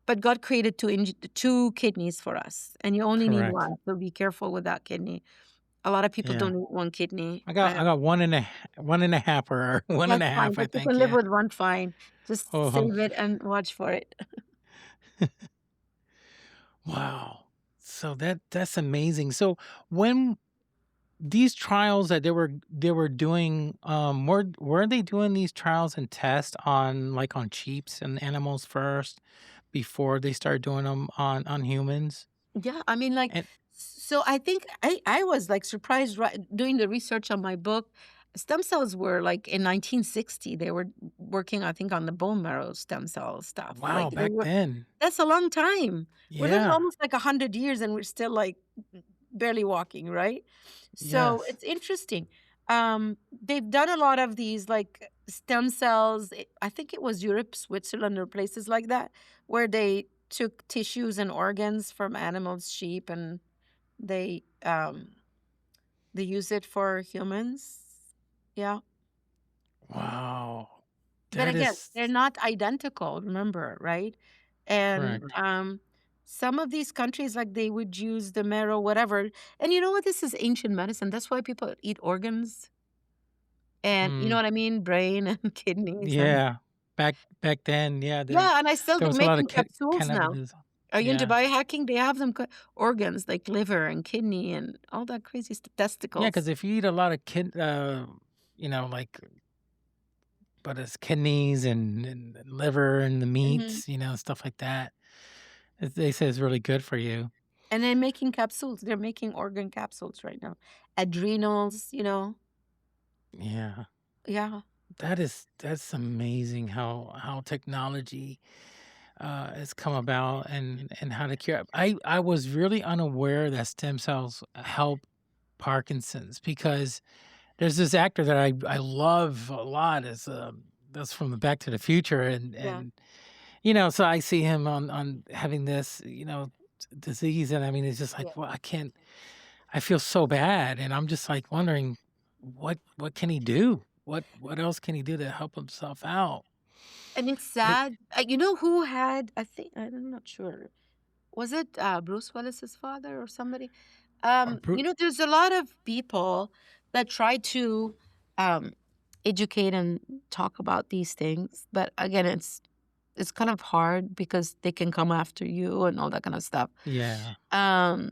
Speaker 4: But God created two kidneys for us, and you only need
Speaker 3: Correct.
Speaker 4: one. So be careful with that kidney. A lot of people
Speaker 3: Yeah.
Speaker 4: don't need one kidney.
Speaker 3: I got one and a half or one and
Speaker 4: That's
Speaker 3: a
Speaker 4: fine,
Speaker 3: half, I
Speaker 4: but you can
Speaker 3: think.
Speaker 4: live
Speaker 3: Yeah.
Speaker 4: with one fine. Just
Speaker 3: Oh,
Speaker 4: save it and watch for it.
Speaker 3: wow. So that's amazing. So when these trials that they were doing, were they doing these trials and tests on like on sheeps and animals first before they start doing them on humans?
Speaker 4: Yeah, I mean, like,
Speaker 3: And
Speaker 4: so I think I was like surprised doing the research on my book. Stem cells were like in 1960, they were working, I think, on the bone marrow stem cell stuff.
Speaker 3: wow,
Speaker 4: Like, they
Speaker 3: back
Speaker 4: were,
Speaker 3: then.
Speaker 4: that's a long time. We're living
Speaker 3: Yeah.
Speaker 4: almost like 100 years and we're still like barely walking, right? So
Speaker 3: Yes.
Speaker 4: it's interesting. They've done a lot of these like stem cells. I think it was Europe, Switzerland, or places like that, where they took tissues and organs from animals, sheep, and they they use it for humans. Yeah.
Speaker 3: Wow.
Speaker 4: But
Speaker 3: That
Speaker 4: again,
Speaker 3: is
Speaker 4: they're not identical, remember, right? And
Speaker 3: correct.
Speaker 4: some of these countries, like they would use the marrow, whatever. And you know what? This is ancient medicine. That's why people eat organs. And you know
Speaker 3: Mm,
Speaker 4: what I mean? Brain and kidneys. And
Speaker 3: yeah. Back then, yeah,
Speaker 4: yeah, and I still
Speaker 3: there was a lot of
Speaker 4: making capsules now.
Speaker 3: cannabis.
Speaker 4: Are you into
Speaker 3: Yeah.
Speaker 4: biohacking? They have them organs like liver and kidney and all that crazy stuff,
Speaker 3: Yeah,
Speaker 4: testicles.
Speaker 3: because if you eat a lot of like, but it's kidneys and liver and the
Speaker 4: Hmm.
Speaker 3: meats, stuff like that. They say it's really good for you.
Speaker 4: And they're making capsules. They're making organ capsules right now. Adrenals.
Speaker 3: Yeah,
Speaker 4: Yeah.
Speaker 3: that's amazing how technology has come about and how to cure. I was really unaware that stem cells help Parkinson's because there's this actor that I love a lot is that's from the Back to the Future, and
Speaker 4: Yeah.
Speaker 3: so I see him on having this disease, and I mean it's just
Speaker 4: Yeah.
Speaker 3: like, well, I can't. I feel so bad, and I'm just like wondering what can he do? What else can he do to help himself out?
Speaker 4: And it's
Speaker 3: It,
Speaker 4: sad. You know who had, I think, I'm not sure. Was it Bruce Willis's father or somebody?
Speaker 3: or Bru-
Speaker 4: There's a lot of people that try to um, educate and talk about these things, but again, it's kind of hard because they can come after you and all that kind of stuff.
Speaker 3: yeah,
Speaker 4: Um,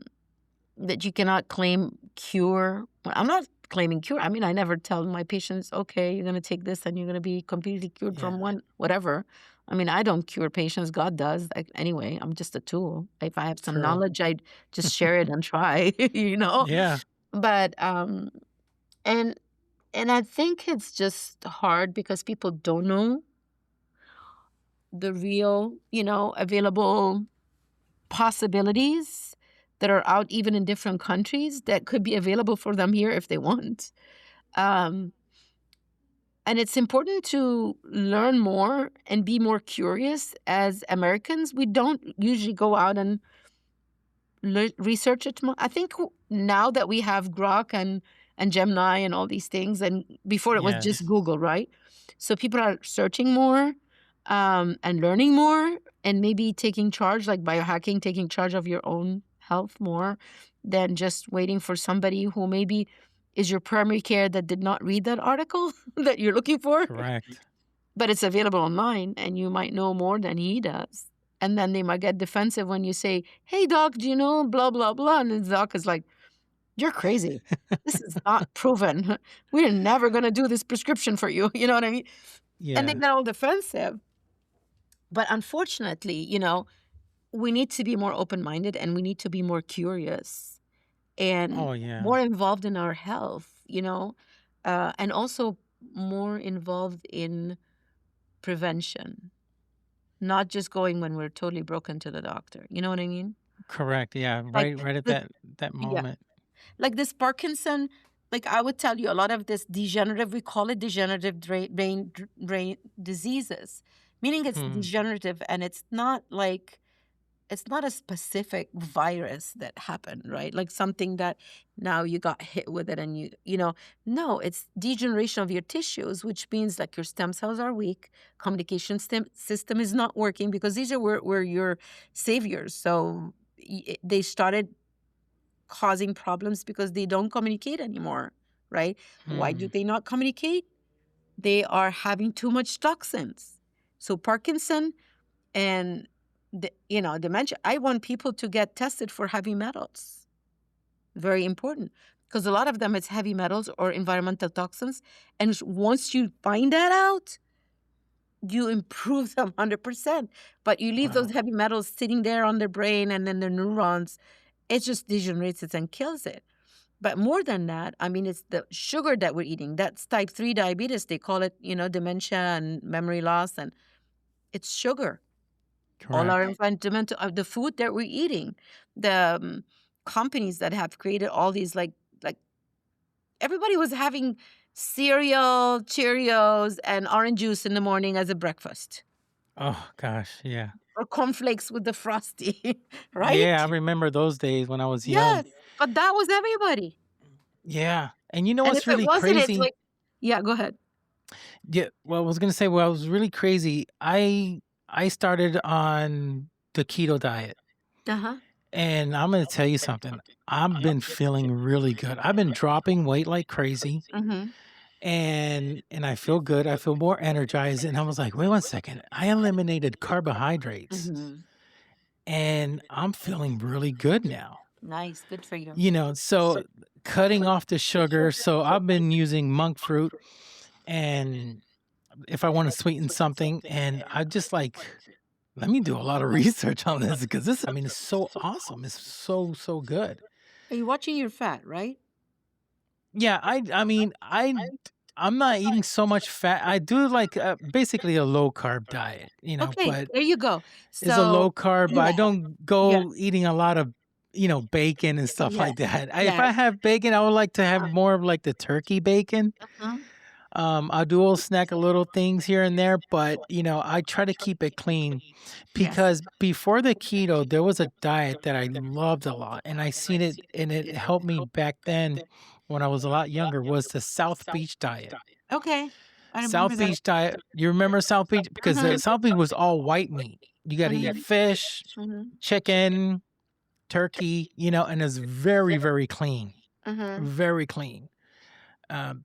Speaker 4: that you cannot claim cure. Well, I'm not claiming cure. I mean, I never tell my patients, okay, you're going to take this and you're going to be completely cured from
Speaker 3: yeah,
Speaker 4: whatever. I mean, I don't cure patients. God does. Anyway, I'm just a tool. If I have some
Speaker 3: true,
Speaker 4: knowledge, I just share it and try, you know?
Speaker 3: yeah,
Speaker 4: But, and, and I think it's just hard because people don't know the real, available possibilities that are out even in different countries that could be available for them here if they want. Um, and it's important to learn more and be more curious as Americans. We don't usually go out and research it. I think now that we have Grok and Gemini and all these things, and before it was just
Speaker 3: yes,
Speaker 4: Google, right? So people are searching more and learning more and maybe taking charge, like biohacking, taking charge of your own health more than just waiting for somebody who maybe is your primary care that did not read that article that you're looking for,
Speaker 3: correct,
Speaker 4: but it's available online and you might know more than he does. And then they might get defensive when you say, hey, doc, do you know blah, blah, blah? And the doc is like, you're crazy. This is not proven. We're never going to do this prescription for you. You know what I mean? And they
Speaker 3: yeah,
Speaker 4: get all defensive. But unfortunately, we need to be more open-minded and we need to be more curious and
Speaker 3: oh yeah,
Speaker 4: more involved in our health, and also more involved in prevention, not just going when we're totally broken to the doctor. You know what I mean?
Speaker 3: correct, yeah,
Speaker 4: Like
Speaker 3: right at
Speaker 4: the
Speaker 3: that
Speaker 4: yeah,
Speaker 3: moment,
Speaker 4: like this Parkinson. Like I would tell you, a lot of this degenerative, we call it degenerative brain diseases, meaning it's
Speaker 3: hmm.
Speaker 4: degenerative and it's not a specific virus that happened, right? Like something that now you got hit with it and no, it's degeneration of your tissues, which means like your stem cells are weak, communication system is not working because these are where your saviors. So they started causing problems because they don't communicate anymore, right? Why do
Speaker 3: Hmm.
Speaker 4: they not communicate? They are having too much toxins. So Parkinson and dementia. I want people to get tested for heavy metals. Very important because a lot of them it's heavy metals or environmental toxins, and once you find that out, you improve them 100%. But you leave those
Speaker 3: Wow,
Speaker 4: heavy metals sitting there on their brain and then their neurons, it just degenerates it and kills it. But more than that, I mean, it's the sugar that we're eating. That's type 3 diabetes. They call it, dementia and memory loss, and it's sugar. All our
Speaker 3: correct,
Speaker 4: environmental the food that we're eating, the companies that have created all these like everybody was having cereal, Cheerios, and orange juice in the morning as a breakfast,
Speaker 3: oh gosh, yeah.
Speaker 4: or cornflakes with the frosty, right?
Speaker 3: Yeah, I remember those days when I was young.
Speaker 4: Yes, but that was everybody.
Speaker 3: Yeah. And you know
Speaker 4: And
Speaker 3: what's
Speaker 4: if it
Speaker 3: really
Speaker 4: wasn't, it's
Speaker 3: crazy?
Speaker 4: like, yeah, go ahead.
Speaker 3: Yeah, well, I was gonna say, well, it was really crazy. I started on the keto diet,
Speaker 4: Uh huh.
Speaker 3: and I'm gonna tell you something. I've been feeling really good. I've been dropping weight like crazy,
Speaker 4: Mm-hmm.
Speaker 3: and I feel good. I feel more energized. And I was like, wait one second. I eliminated carbohydrates,
Speaker 4: Mm-hmm.
Speaker 3: and I'm feeling really good now.
Speaker 4: Nice, good for you.
Speaker 3: So cutting off the sugar. So I've been using monk fruit, and if I want to sweeten something, and I just like, let me do a lot of research on this because this, I mean, it's so awesome. It's so good.
Speaker 4: Are you watching your fat, right?
Speaker 3: Yeah, I mean, I'm not eating so much fat. I do like basically a low carb diet,
Speaker 4: Okay,
Speaker 3: but
Speaker 4: there you go.
Speaker 3: it's a low
Speaker 4: So,
Speaker 3: carb, but I
Speaker 4: yeah,
Speaker 3: don't
Speaker 4: yeah,
Speaker 3: go eating a lot of, bacon and stuff
Speaker 4: yeah,
Speaker 3: like that. If
Speaker 4: yeah.
Speaker 3: I have bacon, I would like to have more of like the turkey bacon.
Speaker 4: Uh-huh.
Speaker 3: I do snack a little things here and there, but I try to keep it clean
Speaker 4: Yes.
Speaker 3: because before the keto, there was a diet that I loved a lot, and I seen it, and it helped me back then when I was a lot younger. Was the South Beach diet?
Speaker 4: Okay. I remember
Speaker 3: South
Speaker 4: that.
Speaker 3: Beach diet. You remember South Beach because the
Speaker 4: Mhm.
Speaker 3: South Beach was all white meat. You got to eat
Speaker 4: Mhm.
Speaker 3: fish,
Speaker 4: Mhm.
Speaker 3: chicken, turkey, and it's very, very clean,
Speaker 4: Mhm.
Speaker 3: very clean.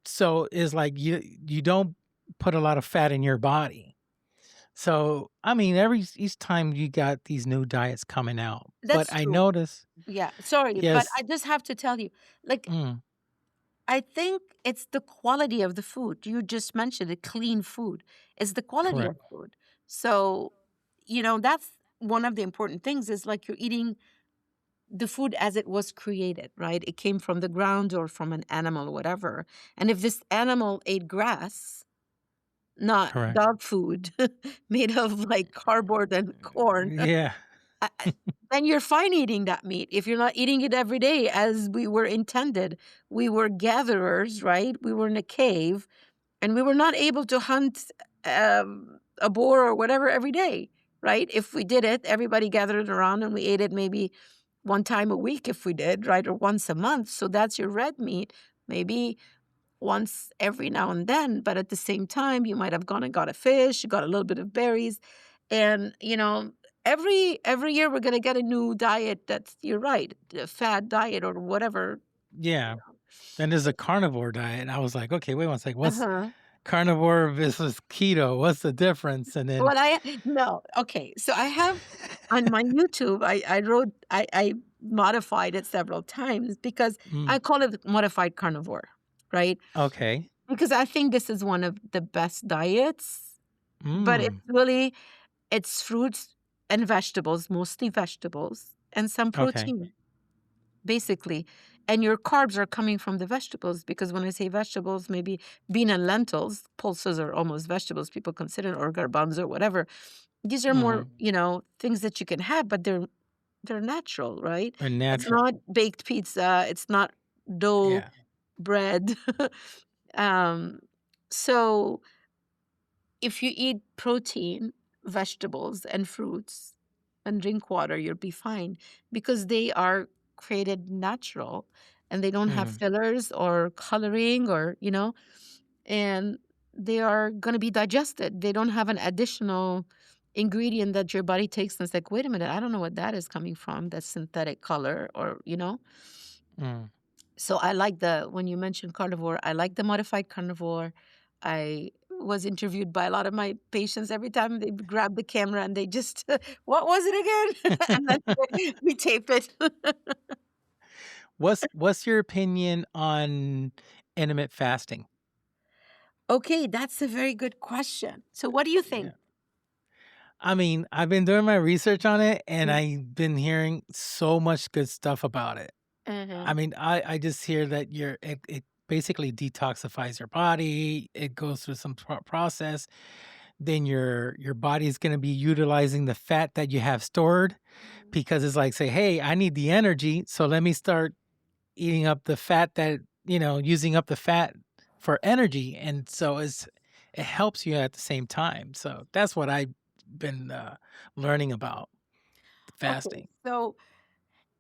Speaker 3: So it's like you don't put a lot of fat in your body. So I mean, each time you got these new diets coming out, but
Speaker 4: That's
Speaker 3: I
Speaker 4: true.
Speaker 3: notice,
Speaker 4: Yeah. Sorry, but
Speaker 3: yes,
Speaker 4: I just have to tell you, like,
Speaker 3: mm,
Speaker 4: I think it's the quality of the food. You just mentioned it, clean food. It's the quality
Speaker 3: correct,
Speaker 4: of food. So, that's one of the important things is like you're eating the food as it was created, right? It came from the ground or from an animal or whatever. And if this animal ate grass, not
Speaker 3: correct,
Speaker 4: dog food made of like cardboard and corn,
Speaker 3: yeah,
Speaker 4: then you're fine eating that meat. If you're not eating it every day as we were intended, we were gatherers, right? We were in a cave and we were not able to hunt a boar or whatever every day, right? If we did it, everybody gathered around and we ate it maybe one time a week if we did, right? Or once a month. So that's your red meat. Maybe once every now and then, but at the same time, you might have gone and got a fish, you got a little bit of berries, and every year we're gonna get a new diet. That's you're right, a fad diet or whatever.
Speaker 3: yeah. Then there's a carnivore diet. I was like, okay, wait one second.
Speaker 4: Uh
Speaker 3: What's
Speaker 4: huh.
Speaker 3: carnivore versus keto? What's the difference? And then,
Speaker 4: Well, I no okay. So I have on my YouTube. I wrote I modified it several times because I
Speaker 3: mm,
Speaker 4: call it modified carnivore, right?
Speaker 3: okay,
Speaker 4: Because I think this is one of the best diets, but it's
Speaker 3: mm,
Speaker 4: really it's fruits and vegetables, mostly vegetables, and some
Speaker 3: okay,
Speaker 4: protein, basically. And your carbs are coming from the vegetables because when I say vegetables, maybe bean and lentils, pulses are almost vegetables, people consider, or garbanzo or whatever. These are more,
Speaker 3: mm,
Speaker 4: things that you can have, but they're natural, right?
Speaker 3: or
Speaker 4: It's
Speaker 3: natural.
Speaker 4: not baked pizza, it's not dough
Speaker 3: Yeah.
Speaker 4: bread. um, so if you eat protein, vegetables, and fruits and drink water, you'll be fine because they are created natural and they don't have
Speaker 3: Mm,
Speaker 4: fillers or coloring and they are going to be digested. They don't have an additional ingredient that your body takes and it's like, wait a minute, I don't know what that is coming from, that synthetic color or.
Speaker 3: mm.
Speaker 4: So I like when you mentioned carnivore, I like the modified carnivore. I was interviewed by a lot of my patients every time they grab the camera and they just, what was it again? And then we tape it.
Speaker 3: What's your opinion on intermittent fasting?
Speaker 4: Okay, that's a very good question. So what do you
Speaker 3: Yeah.
Speaker 4: think?
Speaker 3: I mean, I've been doing my research on it and
Speaker 4: Yeah.
Speaker 3: I've been hearing so much good stuff about it. I
Speaker 4: Mhm.
Speaker 3: mean, I just hear that it basically detoxifies your body. It goes through some process. Then your body is going to be utilizing the fat that you have stored because it's like say, hey, I need the energy, so let me start eating up the fat that using up the fat for energy, and so it helps you at the same time. So that's what I've been learning about
Speaker 4: Okay,
Speaker 3: fasting.
Speaker 4: so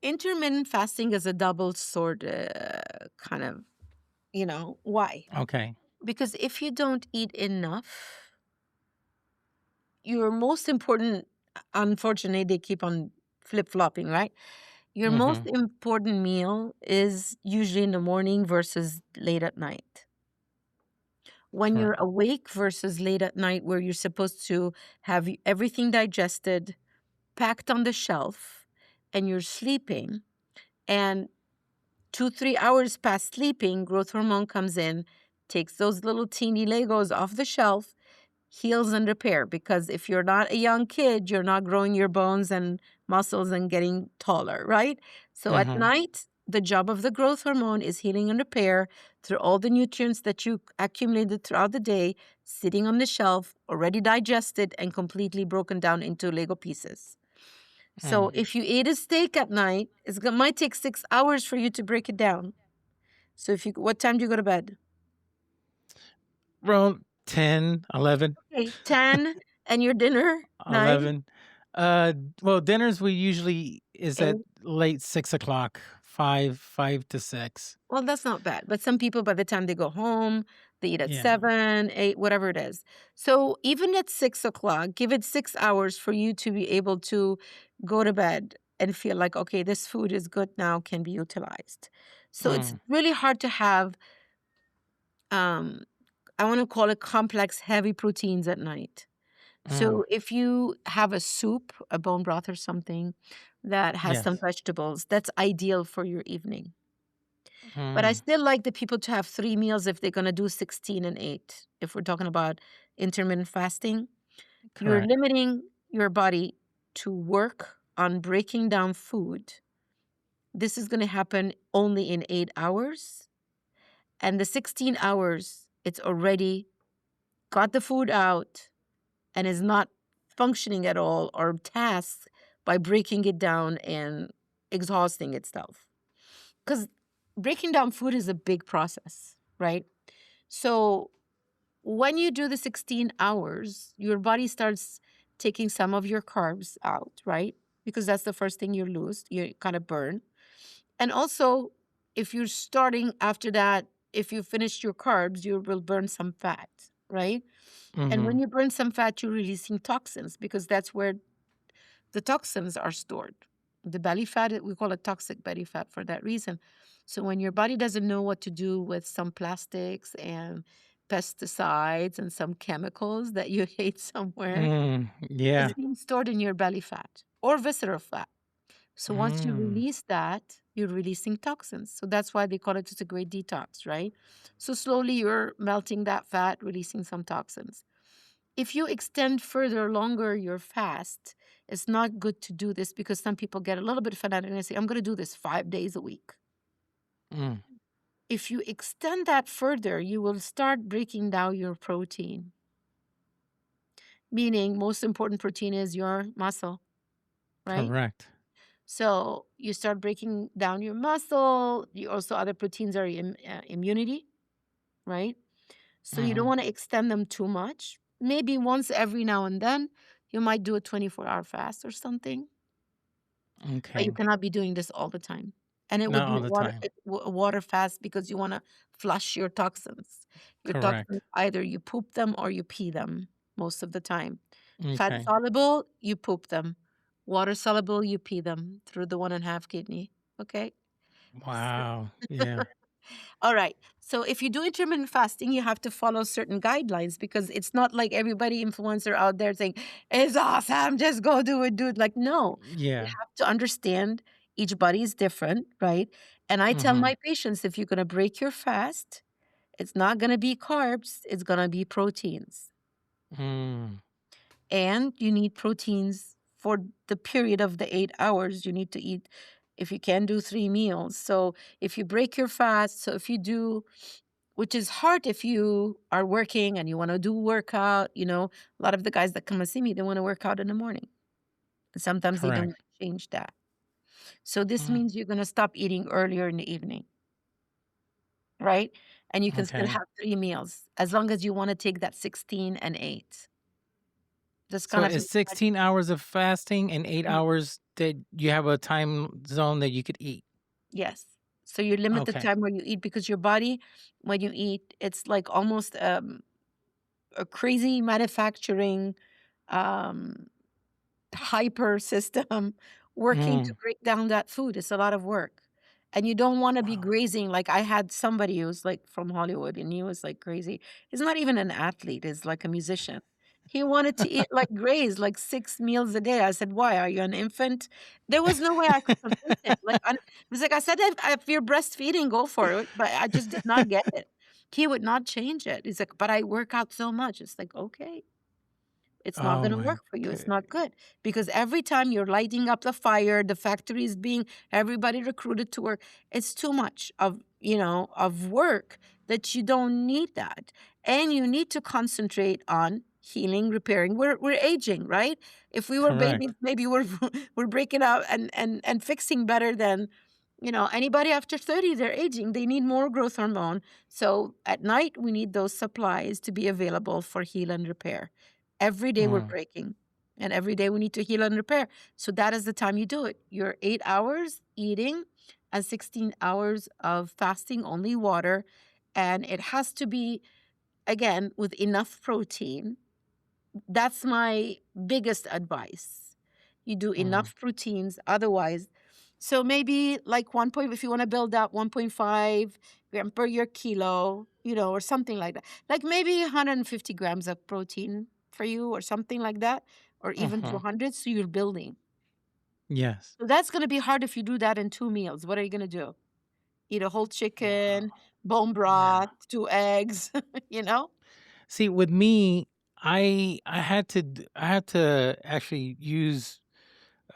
Speaker 4: intermittent fasting is a double sword kind of, why?
Speaker 3: Okay.
Speaker 4: Because if you don't eat enough, your most important, unfortunately, they keep on flip flopping, right? Your most
Speaker 3: Mm-hmm.
Speaker 4: important meal is usually in the morning versus late at night. When you're
Speaker 3: Correct.
Speaker 4: awake versus late at night, where you're supposed to have everything digested, packed on the shelf, and you're sleeping, and 2, 3 hours past sleeping, growth hormone comes in, takes those little teeny Legos off the shelf, heals and repair. Because if you're not a young kid, you're not growing your bones and muscles and getting taller, right? So at
Speaker 3: Mm-hmm.
Speaker 4: night, the job of the growth hormone is healing and repair through all the nutrients that you accumulated throughout the day, sitting on the shelf, already digested and completely broken down into Lego pieces. So
Speaker 3: Mm.
Speaker 4: if you ate a steak at night, might take 6 hours for you to break it down. So what time do you go to bed?
Speaker 3: around 10, 11,
Speaker 4: Okay, 10, and your dinner, 9,
Speaker 3: 11. Well, dinners we usually is at
Speaker 4: 8.
Speaker 3: late 6 o'clock, 5 to 6.
Speaker 4: Well, that's not bad. But some people, by the time they go home, they eat at
Speaker 3: Yeah.
Speaker 4: 7, 8, whatever it is. So even at 6 o'clock, give it 6 hours for you to be able to go to bed and feel like, okay, this food is good now, can be utilized. So it's
Speaker 3: Mm,
Speaker 4: really hard to have, um, I want to call it complex, heavy proteins at night.
Speaker 3: mm,
Speaker 4: So if you have a soup, a bone broth or something that has some
Speaker 3: yes.
Speaker 4: vegetables, that's ideal for your evening. But I
Speaker 3: Mm,
Speaker 4: still like the people to have 3 meals if they're going to do 16 and 8. If we're talking about intermittent fasting, you're
Speaker 3: correct.
Speaker 4: limiting your body to work on breaking down food. This is going to happen only in 8 hours. And the 16 hours, it's already got the food out and is not functioning at all or tasked by breaking it down and exhausting itself. Because breaking down food is a big process, right? So when you do the 16 hours, your body starts taking some of your carbs out, right? Because that's the first thing you lose, you kind of burn. And also, if you're starting after that, if you finished your carbs, you will burn some fat, right? And
Speaker 3: Mm-hmm.
Speaker 4: when you burn some fat, you're releasing toxins because that's where the toxins are stored. The belly fat, we call it toxic belly fat for that reason. So when your body doesn't know what to do with some plastics and pesticides and some chemicals that you hate somewhere, it's
Speaker 3: Yeah.
Speaker 4: being stored in your belly fat or visceral fat. So once you
Speaker 3: Mm,
Speaker 4: release that, you're releasing toxins. So that's why they call it just a great detox, right? So slowly you're melting that fat, releasing some toxins. If you extend further longer your fast, it's not good to do this because some people get a little bit fanatic and they say, I'm going to do this 5 days a week.
Speaker 3: mm,
Speaker 4: If you extend that further, you will start breaking down your protein, meaning most important protein is your muscle, right?
Speaker 3: correct.
Speaker 4: So you start breaking down your muscle. You also, other proteins are immunity, right? So you don't
Speaker 3: Mm-hmm.
Speaker 4: want to extend them too much. Maybe once every now and then, you might do a 24-hour fast or something. But you
Speaker 3: Okay.
Speaker 4: cannot be doing this all the time. And it would
Speaker 3: Not
Speaker 4: be
Speaker 3: all the time.
Speaker 4: a water fast because you want to flush your toxins. Your toxins,
Speaker 3: Correct.
Speaker 4: either you poop them or you pee them most of the time. Fat
Speaker 3: Okay.
Speaker 4: soluble, you poop them. Water soluble, you pee them through the 1.5 kidney. Okay. So-
Speaker 3: Wow. Yeah.
Speaker 4: all right. So if you do intermittent fasting, you have to follow certain guidelines because it's not like everybody influencer out there saying, it's awesome, just go do it, dude. Like, no, you
Speaker 3: Yeah.
Speaker 4: have to understand each body is different, right? And I tell
Speaker 3: Mm-hmm.
Speaker 4: my patients, if you're going to break your fast, it's not going to be carbs, it's going to be proteins.
Speaker 3: Mm,
Speaker 4: And you need proteins for the period of the 8 hours. You need to eat, if you can, do 3 meals. So if you break your fast, so if you do, which is hard if you are working and you want to do workout, a lot of the guys that come and see me, they want to work out in the morning. And sometimes they don't
Speaker 3: correct.
Speaker 4: change that. So this
Speaker 3: Mm,
Speaker 4: means you're going to stop eating earlier in the evening, right? And you can still
Speaker 3: okay.
Speaker 4: have 3 meals as long as you want to take that 16 and 8. Just
Speaker 3: So
Speaker 4: kind of,
Speaker 3: it's 16 hours of fasting and 8 hours that you have a time zone that you could eat.
Speaker 4: yes. So you limit the
Speaker 3: Okay.
Speaker 4: time where you eat because your body, when you eat, it's like almost a crazy manufacturing um, hyper system working to
Speaker 3: Mm,
Speaker 4: break down that food. It's a lot of work. And you don't want to be
Speaker 3: wow.
Speaker 4: grazing. Like I had somebody who's like from Hollywood and he was like crazy. He's not even an athlete, he's like a musician. He wanted to eat like graze, like 6 meals a day. I said, why? Are you an infant? There was no way I could convince him. Like it was like I said, if you're breastfeeding, go for it. But I just did not get it. He would not change it. He's like, but I work out so much. It's like, okay. It's not
Speaker 3: Oh
Speaker 4: going to
Speaker 3: my
Speaker 4: work for you. It's
Speaker 3: good.
Speaker 4: not good because every time you're lighting up the fire, the factory is being everybody recruited to work. It's too much of work that you don't need that, and you need to concentrate on healing, repairing. We're aging, right? If we were babies,
Speaker 3: Correct.
Speaker 4: maybe we're we're breaking out and fixing better than Anybody after 30, they're aging. They need more growth hormone. So at night, we need those supplies to be available for heal and repair. Every day we're
Speaker 3: Mm,
Speaker 4: breaking, and every day we need to heal and repair. So that is the time you do it. Your 8 hours eating and 16 hours of fasting, only water. And it has to be, again, with enough protein. That's my biggest advice. You do
Speaker 3: mm,
Speaker 4: enough proteins, otherwise. So maybe like if you want to build up 1.5 gram per your kilo, or something like that. Like maybe 150 grams of protein for you or something like that, or even
Speaker 3: mhm.
Speaker 4: 200. So you're building.
Speaker 3: Yes.
Speaker 4: So that's going to be hard if you do that in 2 meals. What are you going to do? Eat a whole chicken,
Speaker 3: Wow.
Speaker 4: bone
Speaker 3: Yeah.
Speaker 4: broth, 2 eggs, you know?
Speaker 3: See, with me, I had to actually use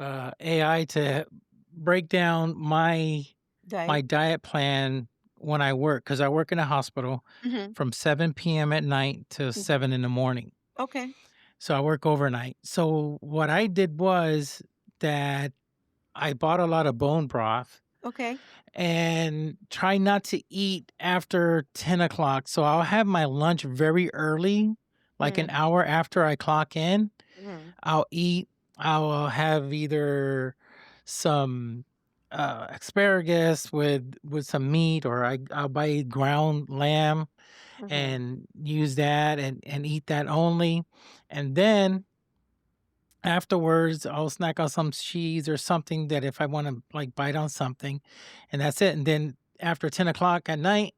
Speaker 3: AI to break down my
Speaker 4: Diet.
Speaker 3: diet plan when I work, because I work in a hospital
Speaker 4: Mm-hmm.
Speaker 3: from 7 p.m. at night to 7 in the morning.
Speaker 4: Okay.
Speaker 3: So I work overnight. So what I did was that I bought a lot of bone broth
Speaker 4: Okay.
Speaker 3: and try not to eat after 10 o'clock. So I'll have my lunch very early, like an hour after I clock in.
Speaker 4: Mm-hmm.
Speaker 3: I'll eat. I'll have either some asparagus with some meat, or I'll buy ground lamb
Speaker 4: Mm-hmm.
Speaker 3: and use that and eat that only. And then afterwards, I'll snack on some cheese or something, that if I want to like bite on something, and that's it. And then after 10 o'clock at night,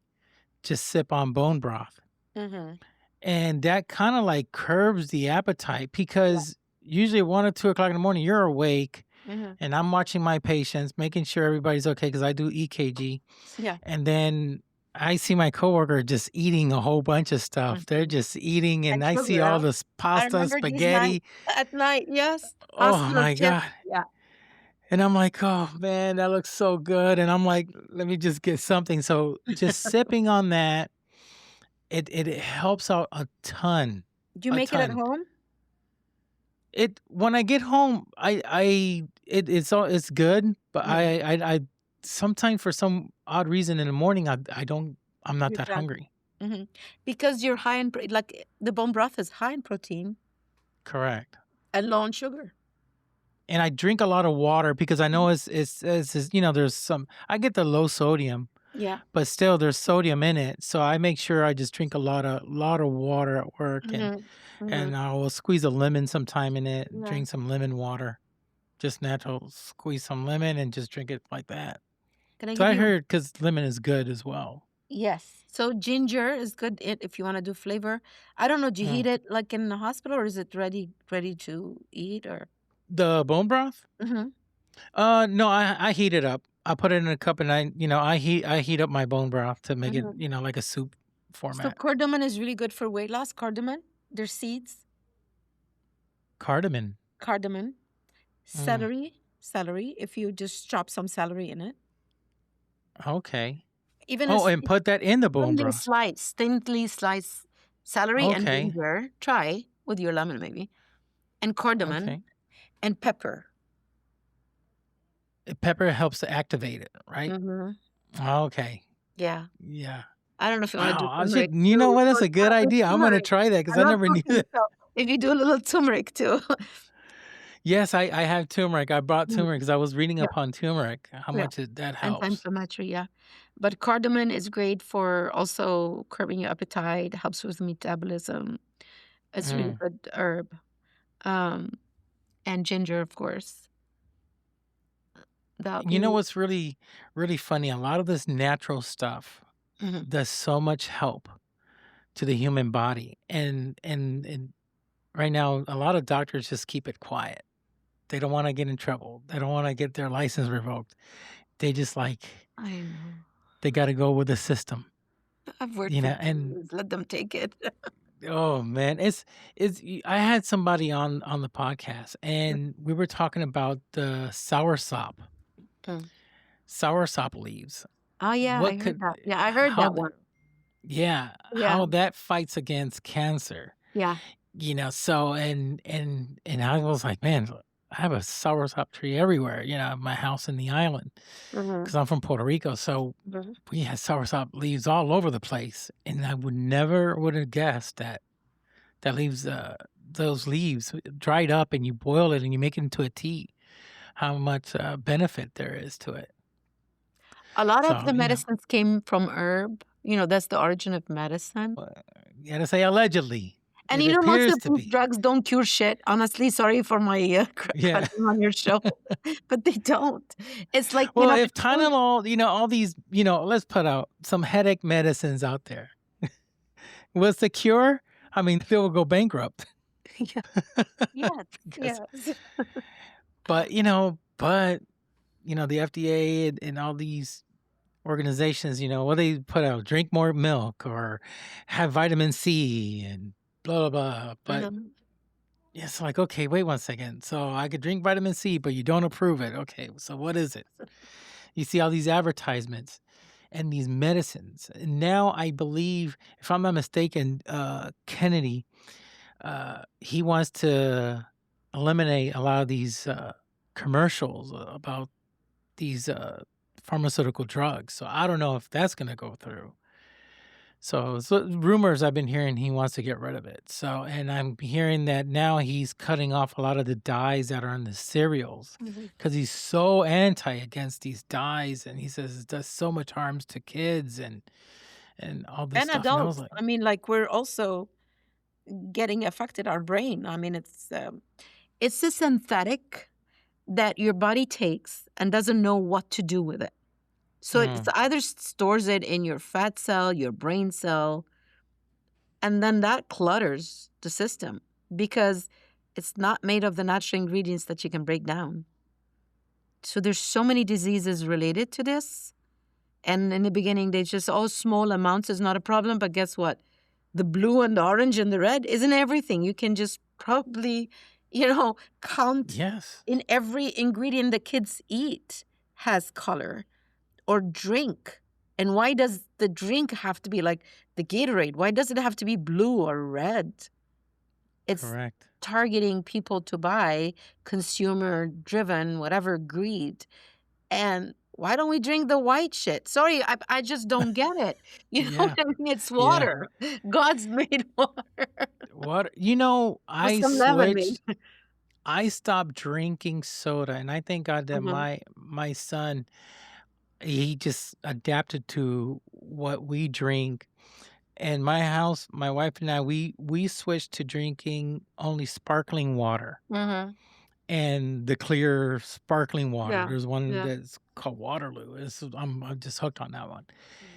Speaker 3: just sip on bone broth.
Speaker 4: Mm-hmm.
Speaker 3: And that kind of like curbs the appetite,
Speaker 4: Yeah.
Speaker 3: because usually 1 or 2 o'clock in the morning, you're awake
Speaker 4: Mm-hmm.
Speaker 3: and I'm watching my patients, making sure everybody's okay, because I do EKG.
Speaker 4: Yeah.
Speaker 3: And then I see my coworker just eating a whole bunch of stuff. They're
Speaker 4: Mm-hmm.
Speaker 3: just eating, and
Speaker 4: And
Speaker 3: I see
Speaker 4: sugar,
Speaker 3: all
Speaker 4: huh?
Speaker 3: this
Speaker 4: I
Speaker 3: pasta,
Speaker 4: remember these nights
Speaker 3: spaghetti.
Speaker 4: at night. Yes.
Speaker 3: Oh
Speaker 4: Hospital
Speaker 3: my
Speaker 4: shift.
Speaker 3: God.
Speaker 4: Yeah.
Speaker 3: And I'm like, oh man, that looks so good. And I'm like, let me just get something. So just sipping on that, it helps out a ton,
Speaker 4: Do you
Speaker 3: a
Speaker 4: make it at
Speaker 3: ton.
Speaker 4: home?
Speaker 3: It when I get home, it's good, but
Speaker 4: Mm.
Speaker 3: I sometimes, for some odd reason, in the morning, I'm not
Speaker 4: You're
Speaker 3: that
Speaker 4: done.
Speaker 3: hungry.
Speaker 4: Mm-hmm. Because you're high in, like the bone broth is high in protein
Speaker 3: Correct.
Speaker 4: and low in sugar.
Speaker 3: And I drink a lot of water, because I know there's some, I get the low sodium,
Speaker 4: Yeah.
Speaker 3: but still there's sodium in it. So I make sure I just drink a lot of water at work, and
Speaker 4: Mm-hmm. Mm-hmm.
Speaker 3: and I will squeeze a lemon sometime in it,
Speaker 4: Yeah.
Speaker 3: drink some lemon water, just natural, squeeze some lemon and just drink it like that.
Speaker 4: Can I
Speaker 3: So
Speaker 4: give
Speaker 3: I
Speaker 4: you?
Speaker 3: heard, because lemon is good as well.
Speaker 4: Yes. So ginger is good if you want to do flavor. I don't know. Do you heat
Speaker 3: Mm.
Speaker 4: it like in the hospital, or is it ready to eat, or?
Speaker 3: The bone broth?
Speaker 4: Mm-hmm.
Speaker 3: No, I heat it up. I put it in a cup, and I heat up my bone broth to make it,
Speaker 4: Mm-hmm.
Speaker 3: like a soup
Speaker 4: So
Speaker 3: format.
Speaker 4: cardamom is really good for weight loss. Cardamom, there's seeds.
Speaker 3: Cardamom.
Speaker 4: Cardamom,
Speaker 3: Mm.
Speaker 4: celery. If you just chop some celery in it,
Speaker 3: Okay.
Speaker 4: even
Speaker 3: Oh, and put that in the bone broth.
Speaker 4: thinly sliced celery and
Speaker 3: Okay.
Speaker 4: ginger. Try with your lemon maybe, and cardamom
Speaker 3: Okay.
Speaker 4: and pepper.
Speaker 3: Pepper helps to activate it, right?
Speaker 4: Mm-hmm.
Speaker 3: Okay.
Speaker 4: Yeah.
Speaker 3: Yeah.
Speaker 4: I don't know if you want to do
Speaker 3: Wow.
Speaker 4: turmeric
Speaker 3: You know
Speaker 4: too.
Speaker 3: what?
Speaker 4: So
Speaker 3: That's a good idea. I'm gonna
Speaker 4: turmeric.
Speaker 3: try that,
Speaker 4: I
Speaker 3: because I
Speaker 4: love
Speaker 3: never knew
Speaker 4: cooking,
Speaker 3: that.
Speaker 4: so if you do a little turmeric too.
Speaker 3: Yes, I have turmeric. I brought
Speaker 4: Mm,
Speaker 3: turmeric because I was reading
Speaker 4: yeah,
Speaker 3: upon turmeric, how
Speaker 4: yeah.
Speaker 3: much that helps.
Speaker 4: Anti-inflammatory, yeah. But cardamom is great for also curbing your appetite, helps with metabolism. It's really
Speaker 3: Mm.
Speaker 4: good herb. Um, and ginger, of course. That
Speaker 3: You know
Speaker 4: will.
Speaker 3: what's really, really funny? A lot of this natural stuff
Speaker 4: Mhm.
Speaker 3: does so much help to the human body, and right now, a lot of doctors just keep it quiet. They don't want to get in trouble. They don't want to get their license revoked. They just like
Speaker 4: I know.
Speaker 3: they got to go with the system,
Speaker 4: I've worked for
Speaker 3: and
Speaker 4: years. Let them take it.
Speaker 3: oh man, I had somebody on the podcast, and we were talking about the
Speaker 4: Mm.
Speaker 3: soursop leaves.
Speaker 4: Oh yeah, I
Speaker 3: What
Speaker 4: heard
Speaker 3: could
Speaker 4: that. Yeah, I heard
Speaker 3: how
Speaker 4: that
Speaker 3: th-
Speaker 4: one.
Speaker 3: yeah,
Speaker 4: Yeah,
Speaker 3: how that fights against cancer.
Speaker 4: yeah.
Speaker 3: So and I was like, man, I have a soursop tree everywhere, at my house in the island
Speaker 4: Mm-hmm.
Speaker 3: because I'm from Puerto Rico. So
Speaker 4: Mm-hmm.
Speaker 3: we had soursop leaves all over the place, and I would have guessed that leaves those leaves dried up, and you boil it and you make it into a tea. How much benefit there is to it.
Speaker 4: A lot of
Speaker 3: So
Speaker 4: the medicines came from herb. That's the origin of medicine.
Speaker 3: you gotta say allegedly.
Speaker 4: And
Speaker 3: It
Speaker 4: most
Speaker 3: appears
Speaker 4: of
Speaker 3: to
Speaker 4: these
Speaker 3: be.
Speaker 4: drugs don't cure shit. Honestly, sorry for my
Speaker 3: Yeah.
Speaker 4: cutting on your show, but they don't. It's like,
Speaker 3: Well,
Speaker 4: the
Speaker 3: if Tylenol, all these, let's put out some headache medicines out there. Was the cure? I mean, they will go bankrupt.
Speaker 4: Yeah. Yes,
Speaker 3: Because-
Speaker 4: yes.
Speaker 3: But, the FDA and all these organizations, what they put out, drink more milk or have vitamin C and blah, blah, blah. But
Speaker 4: Mhm.
Speaker 3: it's like, okay, wait one second. So I could drink vitamin C, but you don't approve it. Okay, so what is it? You see all these advertisements and these medicines. And now I believe, if I'm not mistaken, Kennedy, he wants to eliminate a lot of these commercials about these pharmaceutical drugs. So I don't know if that's going to go through. So rumors I've been hearing he wants to get rid of it. So, and I'm hearing that now he's cutting off a lot of the dyes that are in the cereals
Speaker 4: Mhm.
Speaker 3: because he's so against these dyes, and he says it does so much harms to kids and all this
Speaker 4: And
Speaker 3: stuff. And I was
Speaker 4: adults.
Speaker 3: like,
Speaker 4: I mean, like, we're also getting affected, our brain. I mean, it's a synthetic that your body takes and doesn't know what to do with it. So
Speaker 3: Mm.
Speaker 4: it's either stores it in your fat cell, your brain cell, and then that clutters the system because it's not made of the natural ingredients that you can break down. So there's so many diseases related to this. And in the beginning, they just, small amounts is not a problem. But guess what? The blue and the orange and the red isn't everything. You can just probably, count
Speaker 3: yes.
Speaker 4: in every ingredient the kids eat has color or drink. And why does the drink have to be like the Gatorade? Why does it have to be blue or red? It's
Speaker 3: Correct.
Speaker 4: targeting people to buy, consumer driven, whatever, greed. And why don't we drink the white shit? Sorry, I just don't get it. You know
Speaker 3: Yeah.
Speaker 4: what I mean? It's water. God's made water.
Speaker 3: What I
Speaker 4: some lemon, maybe.
Speaker 3: switched. I stopped drinking soda, and I thank God that
Speaker 4: Mhm.
Speaker 3: my son, he just adapted to what we drink. In my house, my wife and I, we switched to drinking only sparkling water
Speaker 4: Mhm.
Speaker 3: and the clear sparkling water.
Speaker 4: Yeah,
Speaker 3: There's one
Speaker 4: yeah.
Speaker 3: that's called Waterloo. I'm just hooked on that one.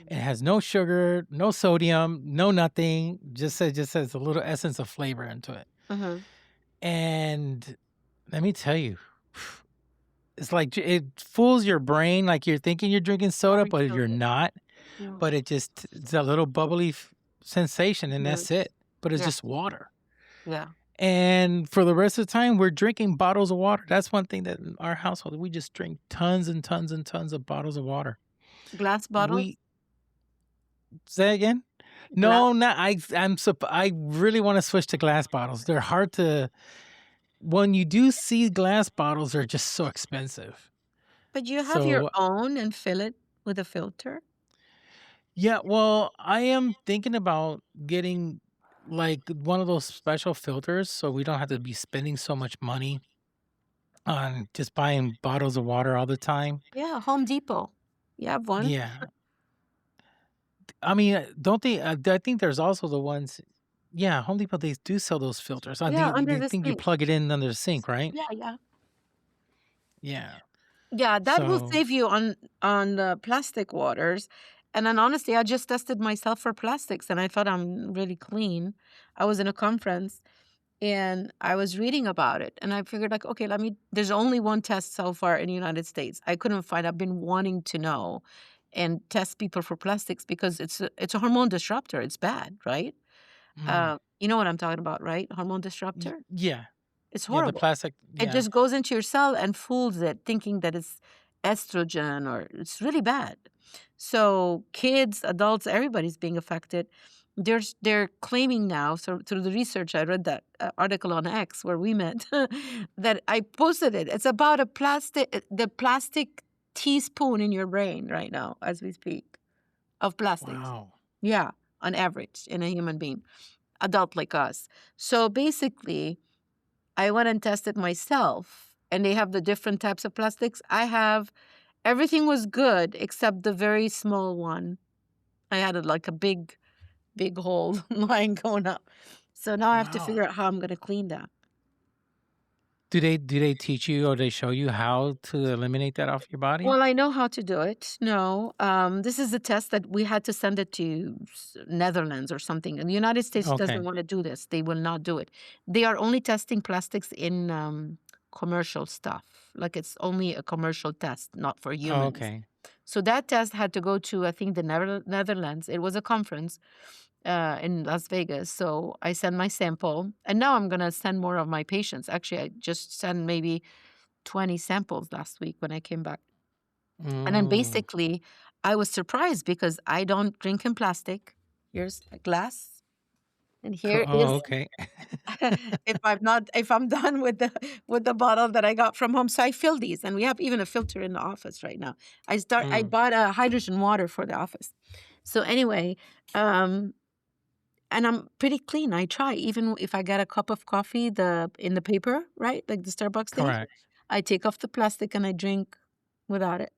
Speaker 3: It has no sugar, no sodium, no nothing. Just has a little essence of flavor into it.
Speaker 4: Mhm.
Speaker 3: And let me tell you, it's like it fools your brain, like you're thinking you're drinking soda, but you're
Speaker 4: Sugar.
Speaker 3: not.
Speaker 4: Yeah.
Speaker 3: But it's a little bubbly sensation, and that's
Speaker 4: Yes.
Speaker 3: it. But it's
Speaker 4: Yeah.
Speaker 3: just water.
Speaker 4: Yeah.
Speaker 3: And for the rest of the time, we're drinking bottles of water. That's one thing that in our household, we just drink tons and tons and tons of bottles of water.
Speaker 4: Glass bottles?
Speaker 3: We say again?
Speaker 4: Glass?
Speaker 3: No, not I really want to switch to glass bottles. They're hard to. When you do see glass bottles, they're just so expensive.
Speaker 4: But you have your
Speaker 3: So
Speaker 4: own and fill it with a filter?
Speaker 3: yeah, well, I am thinking about getting like one of those special filters so we don't have to be spending so much money on just buying bottles of water all the time.
Speaker 4: Yeah, Home Depot. You have one?
Speaker 3: Yeah. I mean, don't they? I think there's also the ones. Yeah, Home Depot, they do sell those filters.
Speaker 4: Yeah, under
Speaker 3: I
Speaker 4: the
Speaker 3: think you
Speaker 4: sink.
Speaker 3: plug it in under the sink, right?
Speaker 4: Yeah, yeah.
Speaker 3: Yeah.
Speaker 4: Yeah, that will
Speaker 3: So,
Speaker 4: save you on the plastic waters. And then honestly, I just tested myself for plastics and I thought I'm really clean. I was in a conference and I was reading about it and I figured like, okay, there's only one test so far in the United States. I couldn't find, I've been wanting to know and test people for plastics because it's a hormone disruptor. It's bad, right?
Speaker 3: mm,
Speaker 4: You know what I'm talking about, right? Hormone disruptor.
Speaker 3: yeah,
Speaker 4: It's
Speaker 3: yeah, the
Speaker 4: horrible.
Speaker 3: plastic,
Speaker 4: It
Speaker 3: yeah,
Speaker 4: just goes into your cell and fools it, thinking that it's estrogen or it's really bad. So kids, adults, everybody's being affected. they're claiming now, so through the research, I read that article on X where we met, that I posted it. It's about the plastic teaspoon in your brain right now as we speak of plastics.
Speaker 3: Wow.
Speaker 4: Yeah, on average in a human being, adult like us. So basically, I went and tested myself, and they have the different types of plastics. Everything was good except the very small one. I had like a big hole line going up. So now I have to
Speaker 3: Wow.
Speaker 4: figure out how I'm going to clean that.
Speaker 3: Do they teach you or they show you how to eliminate that off your body?
Speaker 4: Well, I know how to do it. No, this is a test that we had to send it to Netherlands or something. And the United States
Speaker 3: Okay.
Speaker 4: doesn't want to do this. They will not do it. They are only testing plastics in commercial stuff. Like it's only a commercial test, not for
Speaker 3: Oh,
Speaker 4: humans.
Speaker 3: okay.
Speaker 4: So that test had to go to, I think, the Netherlands. It was a conference in Las Vegas. So I sent my sample, and now I'm going to send more of my patients. Actually, I just sent maybe 20 samples last week when I came back. And then
Speaker 3: Mm.
Speaker 4: basically, I was surprised because I don't drink in plastic. Here's a glass. And here
Speaker 3: Oh,
Speaker 4: is
Speaker 3: okay.
Speaker 4: if I'm done with the bottle that I got from home. So I fill these, and we have even a filter in the office right now. I
Speaker 3: Mm.
Speaker 4: bought a hydrogen water for the office. So anyway, and I'm pretty clean. I try, even if I get a cup of coffee in the paper, right? Like the Starbucks thing.
Speaker 3: Correct.
Speaker 4: I take off the plastic and I drink without it.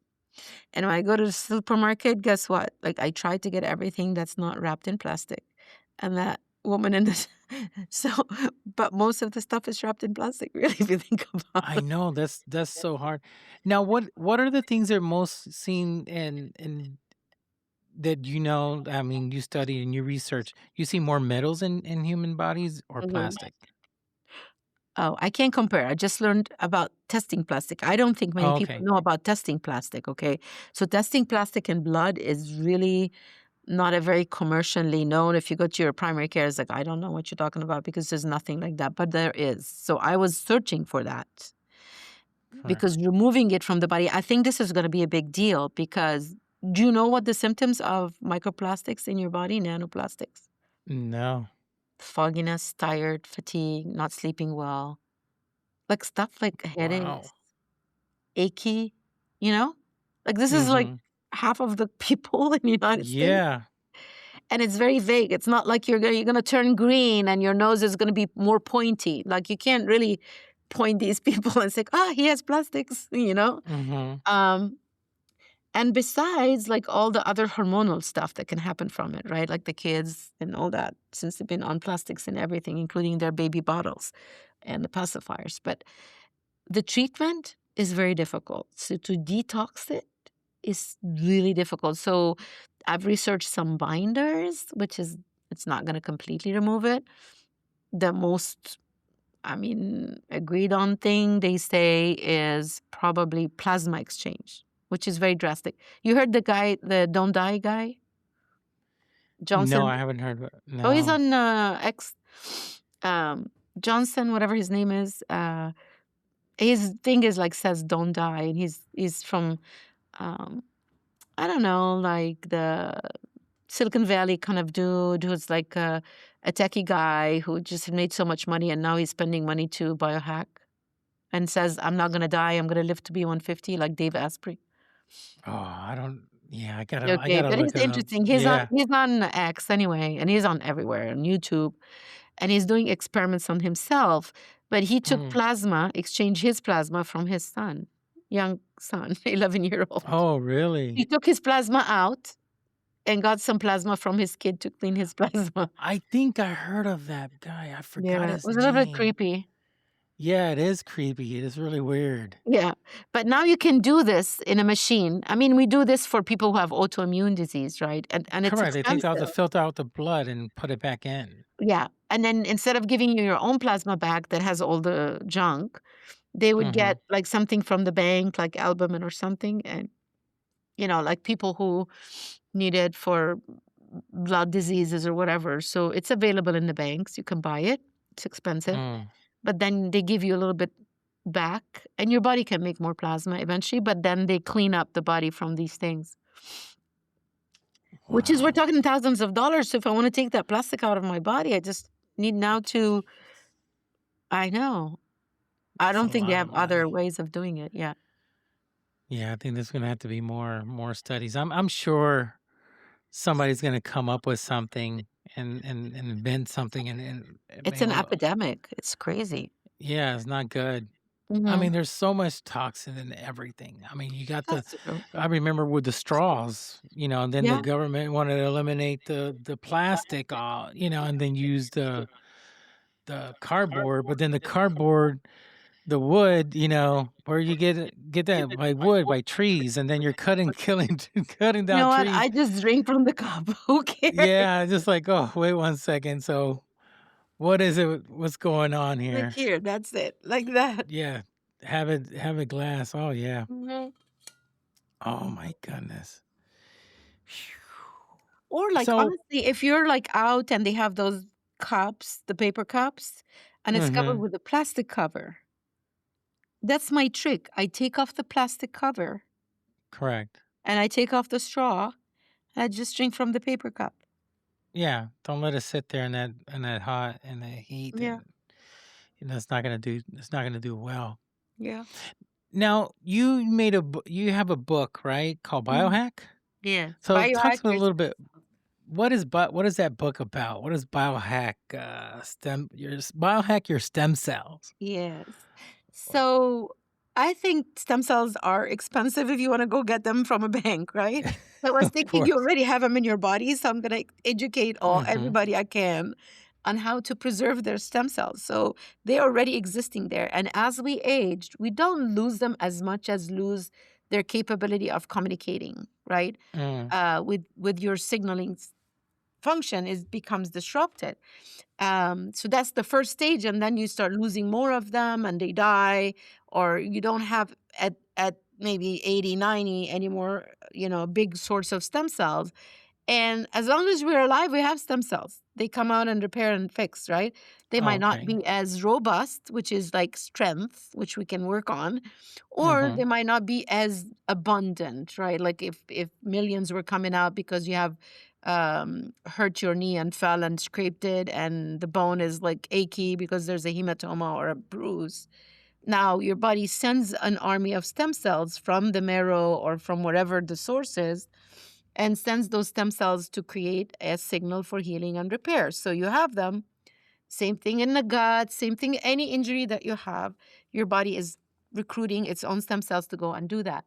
Speaker 4: And when I go to the supermarket, guess what? Like I try to get everything that's not wrapped in plastic. And that woman in this but most of the stuff is wrapped in plastic, really, if you think about
Speaker 3: I
Speaker 4: it.
Speaker 3: know that's so hard. Now, what are the things that are most seen in that I mean, you study and you research, you see more metals in human bodies or
Speaker 4: Mhm.
Speaker 3: plastic?
Speaker 4: Oh, I can't compare. I just learned about testing plastic. I don't think many
Speaker 3: Oh,
Speaker 4: people
Speaker 3: okay.
Speaker 4: know about testing plastic, okay? So testing plastic in blood is really not a very commercially known. If you go to your primary care, it's like, I don't know what you're talking about because there's nothing like that, but there is. So I was searching for that
Speaker 3: Correct.
Speaker 4: because removing it from the body, I think this is going to be a big deal because do you know what the symptoms of microplastics in your body, nanoplastics?
Speaker 3: No.
Speaker 4: Fogginess, tired, fatigue, not sleeping well, like stuff like
Speaker 3: Wow.
Speaker 4: headaches, achy, you know? Like this is like
Speaker 3: Mm-hmm.
Speaker 4: half of the people in the United States.
Speaker 3: Yeah.
Speaker 4: And it's very vague. It's not like you're gonna turn green and your nose is gonna be more pointy. Like you can't really point these people and say, he has plastics, you know?
Speaker 3: Mm-hmm.
Speaker 4: And besides, like all the other hormonal stuff that can happen from it, right? Like the kids and all that, since they've been on plastics and everything, including their baby bottles and the pacifiers. But the treatment is very difficult. So to detox it is really difficult. So I've researched some binders, it's not going to completely remove it. The most, agreed on thing they say is probably plasma exchange, which is very drastic. You heard the Don't Die guy,
Speaker 3: No,
Speaker 4: Johnson?
Speaker 3: I haven't heard of it.
Speaker 4: Oh, he's
Speaker 3: No.
Speaker 4: on X, Johnson, whatever his name is. His thing is like says don't die, and he's from I don't know, like the Silicon Valley kind of dude who's like a techie guy who just made so much money and now he's spending money to biohack and says, I'm not going to die. I'm going to live to be 150 like Dave Asprey.
Speaker 3: Oh, I don't. Yeah, I gotta
Speaker 4: Okay, but
Speaker 3: look
Speaker 4: it's
Speaker 3: it up.
Speaker 4: interesting.
Speaker 3: Yeah.
Speaker 4: He's on X anyway, and he's on everywhere, on YouTube. And he's doing experiments on himself. But he took plasma, exchanged his plasma from his son, young son, 11-year-old.
Speaker 3: Oh,
Speaker 4: He
Speaker 3: really?
Speaker 4: took his plasma out and got some plasma from his kid to clean his plasma.
Speaker 3: I think I heard of that guy. I forgot
Speaker 4: Yeah, it
Speaker 3: his
Speaker 4: was a little bit
Speaker 3: name.
Speaker 4: creepy.
Speaker 3: Yeah, it is creepy. It is really weird.
Speaker 4: Yeah, but now you can do this in a machine. I mean, we do this for people who have autoimmune disease, right? And it's
Speaker 3: Correct. They take out the
Speaker 4: expensive.
Speaker 3: filter out the blood and put it back in.
Speaker 4: Yeah, and then instead of giving you your own plasma bag that has all the junk, they would
Speaker 3: Mm-hmm.
Speaker 4: get like something from the bank, like albumin or something, and like people who need it for blood diseases or whatever. So it's available in the banks. You can buy it. It's expensive. But then they give you a little bit back, and your body can make more plasma eventually, but then they clean up the body from these things. which is we're
Speaker 3: Wow.
Speaker 4: talking thousands of dollars. So if I want to take that plastic out of my body, I just need now to. I know. I
Speaker 3: It's a
Speaker 4: don't think they
Speaker 3: lot of
Speaker 4: have other
Speaker 3: money.
Speaker 4: ways of doing it. Yeah.
Speaker 3: Yeah, I think there's gonna have to be more studies. I'm sure somebody's gonna come up with something and invent something and
Speaker 4: It's
Speaker 3: maybe
Speaker 4: an epidemic. It's crazy.
Speaker 3: yeah, it's not good. I
Speaker 4: Hmm.
Speaker 3: mean, there's so much toxin in everything. I mean, you got the
Speaker 4: That's true.
Speaker 3: I remember with the straws, and then the
Speaker 4: Yeah.
Speaker 3: government wanted to eliminate the plastic, and then use the cardboard, but then the cardboard, the wood, where you get that by wood, by trees, and then you're killing cutting
Speaker 4: You know
Speaker 3: down
Speaker 4: what?
Speaker 3: trees.
Speaker 4: I just drink from the cup. Who cares?
Speaker 3: Yeah, just like, oh, wait 1 second. So what is it? What's going on
Speaker 4: Like
Speaker 3: here?
Speaker 4: here, that's it. Like that.
Speaker 3: Yeah, have a glass. Oh yeah.
Speaker 4: Hmm.
Speaker 3: Oh my goodness. Phew.
Speaker 4: Or like
Speaker 3: So,
Speaker 4: honestly, if you're like out and they have those cups, the paper cups, and it's covered
Speaker 3: mhm,
Speaker 4: with a plastic cover, that's my trick. I take off the plastic cover
Speaker 3: correct.
Speaker 4: and I take off the straw and I just drink from the paper cup.
Speaker 3: Yeah, don't let it sit there in that hot and that heat,
Speaker 4: Yeah.
Speaker 3: and it's not gonna do well.
Speaker 4: Yeah.
Speaker 3: Now, you have a book, right, called
Speaker 4: Mhm.
Speaker 3: Biohack?
Speaker 4: Yeah.
Speaker 3: So talk to me a
Speaker 4: Biohackers.
Speaker 3: little bit. What is that book about? What is biohack biohack your stem cells?
Speaker 4: Yes. So I think stem cells are expensive if you want to go get them from a bank, right? So I was
Speaker 3: Of
Speaker 4: thinking you
Speaker 3: course.
Speaker 4: already have them in your body, so I'm going to educate
Speaker 3: Mhm.
Speaker 4: everybody I can on how to preserve their stem cells. So they're already existing there, and as we age, we don't lose them as much as lose their capability of communicating, right?
Speaker 3: Mm,
Speaker 4: With your signaling function is becomes disrupted. So that's the first stage, and then you start losing more of them and they die, or you don't have at maybe 80, 90 anymore, a big source of stem cells. And as long as we're alive, we have stem cells. They come out and repair and fix, right? They might not
Speaker 3: okay.
Speaker 4: be as robust, which is like strength, which we can work on, or they
Speaker 3: Mhm.
Speaker 4: might not be as abundant, right? Like if millions were coming out because you have hurt your knee and fell and scraped it, and the bone is like achy because there's a hematoma or a bruise. Now your body sends an army of stem cells from the marrow or from wherever the source is, and sends those stem cells to create a signal for healing and repair. So you have them. Same thing in the gut, same thing, any injury that you have, your body is recruiting its own stem cells to go and do that.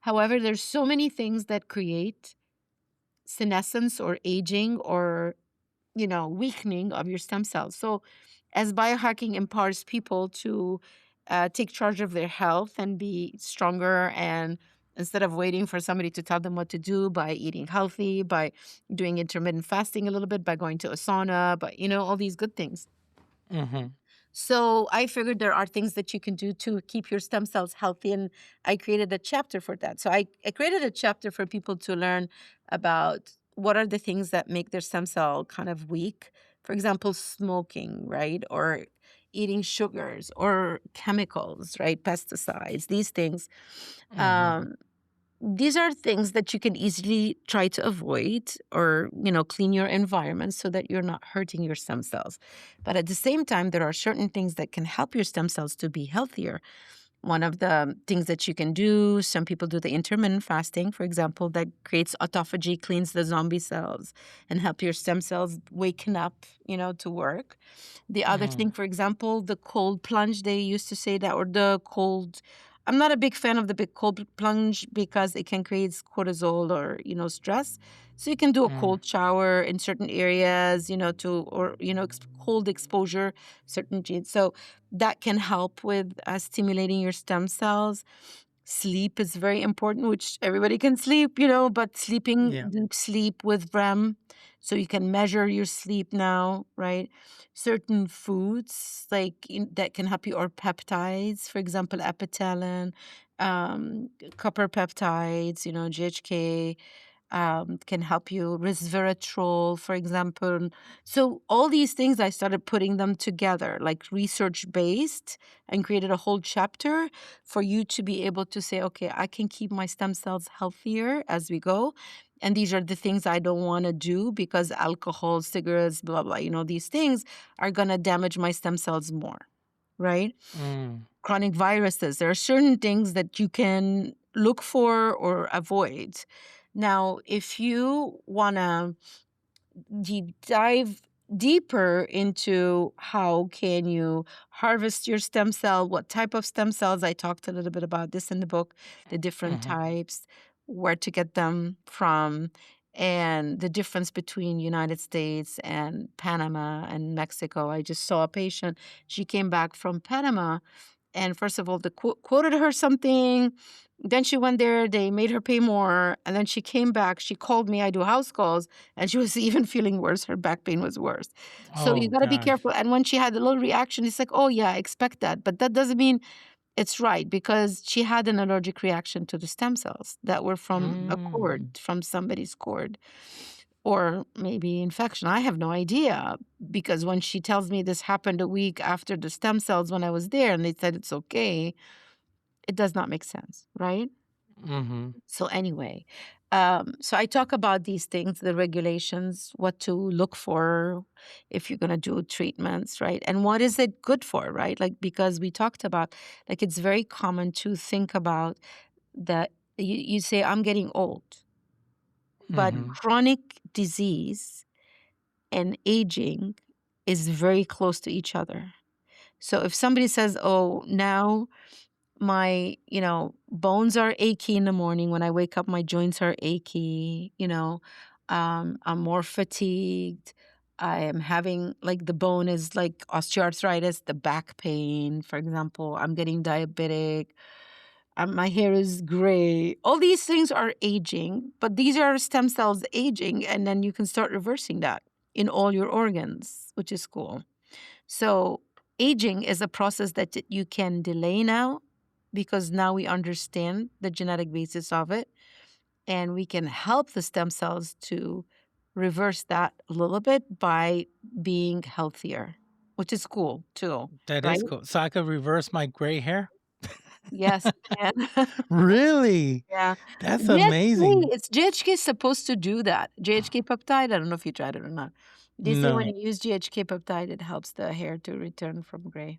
Speaker 4: However, there's so many things that create senescence or aging or weakening of your stem cells. So, as biohacking empowers people to take charge of their health and be stronger, and instead of waiting for somebody to tell them what to do, by eating healthy, by doing intermittent fasting a little bit, by going to a sauna, but all these good things.
Speaker 3: Mhm.
Speaker 4: So I figured there are things that you can do to keep your stem cells healthy. And I created a chapter for that. So I created a chapter for people to learn about what are the things that make their stem cell kind of weak. For example, smoking, right? Or eating sugars or chemicals, right? Pesticides, these things.
Speaker 3: Mhm.
Speaker 4: Um, these are things that you can easily try to avoid, or clean your environment so that you're not hurting your stem cells. But at the same time, there are certain things that can help your stem cells to be healthier. One of the things that you can do, some people do the intermittent fasting, for example, that creates autophagy, cleans the zombie cells and help your stem cells waken up, to work. The other
Speaker 3: Mm,
Speaker 4: thing, for example, the cold plunge, they used to say that, or the cold. I'm not a big fan of the big cold plunge because it can create cortisol or, stress. So you can do a
Speaker 3: mm,
Speaker 4: cold shower in certain areas, or, cold exposure, certain genes. So that can help with stimulating your stem cells. Sleep is very important, which everybody can sleep, but sleeping
Speaker 3: yeah.
Speaker 4: deep sleep with REM, so you can measure your sleep now, right? Certain foods that can help you, or peptides, for example, epitalin, copper peptides, GHK, can help you. Resveratrol, for example. So all these things, I started putting them together, like research based, and created a whole chapter for you to be able to say, okay, I can keep my stem cells healthier as we go. And these are the things I don't want to do because alcohol, cigarettes, blah, blah, these things are going to damage my stem cells more, right?
Speaker 3: Mm.
Speaker 4: Chronic viruses. There are certain things that you can look for or avoid. Now, if you want to dive deeper into how can you harvest your stem cell, what type of stem cells, I talked a little bit about this in the book, the different
Speaker 3: Mm-hmm.
Speaker 4: types, where to get them from, and the difference between United States and Panama and Mexico. I just saw a patient, she came back from Panama, and first of all, they quoted her something. Then she went there, they made her pay more. And then she came back. She called me. I do house calls. And she was even feeling worse. Her back pain was worse. So you
Speaker 3: Oh
Speaker 4: got to be
Speaker 3: gosh.
Speaker 4: careful. And when she had a little reaction, it's like, oh, yeah, I expect that. But that doesn't mean it's right, because she had an allergic reaction to the stem cells that were from a
Speaker 3: Mm.
Speaker 4: cord, from somebody's cord. Or maybe infection. I have no idea, because when she tells me this happened a week after the stem cells when I was there and they said it's okay, it does not make sense, right?
Speaker 3: Mm-hmm.
Speaker 4: So anyway, so I talk about these things, the regulations, what to look for if you're going to do treatments, right? And what is it good for, right? Like, because we talked about, like, it's very common to think about that you say, I'm getting old, but
Speaker 3: Mm-hmm.
Speaker 4: chronic disease and aging is very close to each other. So if somebody says, oh, now my, bones are achy in the morning. When I wake up, my joints are achy, I'm more fatigued. I am having, like, the bone is like osteoarthritis, the back pain, for example. I'm getting diabetic. My hair is gray. All these things are aging, but these are stem cells aging, and then you can start reversing that in all your organs, which is cool. So aging is a process that you can delay now, because now we understand the genetic basis of it, and we can help the stem cells to reverse that a little bit by being healthier, which is cool too,
Speaker 3: That
Speaker 4: right?
Speaker 3: is cool. So I could reverse my gray hair?
Speaker 4: Yes, you can.
Speaker 3: Really?
Speaker 4: Yeah.
Speaker 3: That's
Speaker 4: GHK,
Speaker 3: amazing.
Speaker 4: it's GHK is supposed to do that. GHK peptide, I don't know if you tried it or not. They say when
Speaker 3: No.
Speaker 4: you use GHK peptide, it helps the hair to return from gray.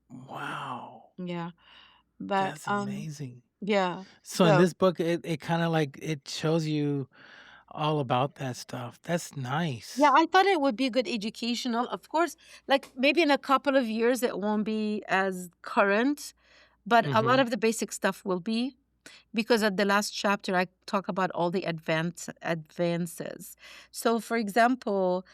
Speaker 3: Wow.
Speaker 4: Yeah. But
Speaker 3: That's amazing.
Speaker 4: yeah.
Speaker 3: So in
Speaker 4: So
Speaker 3: this book, it kind of like it shows you all about that stuff. That's
Speaker 4: yeah,
Speaker 3: nice.
Speaker 4: I thought it would be good educational. Of course, like maybe in a couple of years it won't be as current, but a lot
Speaker 3: Mm-hmm.
Speaker 4: of the basic stuff will be, because at the last chapter I talk about all the advances. So for example,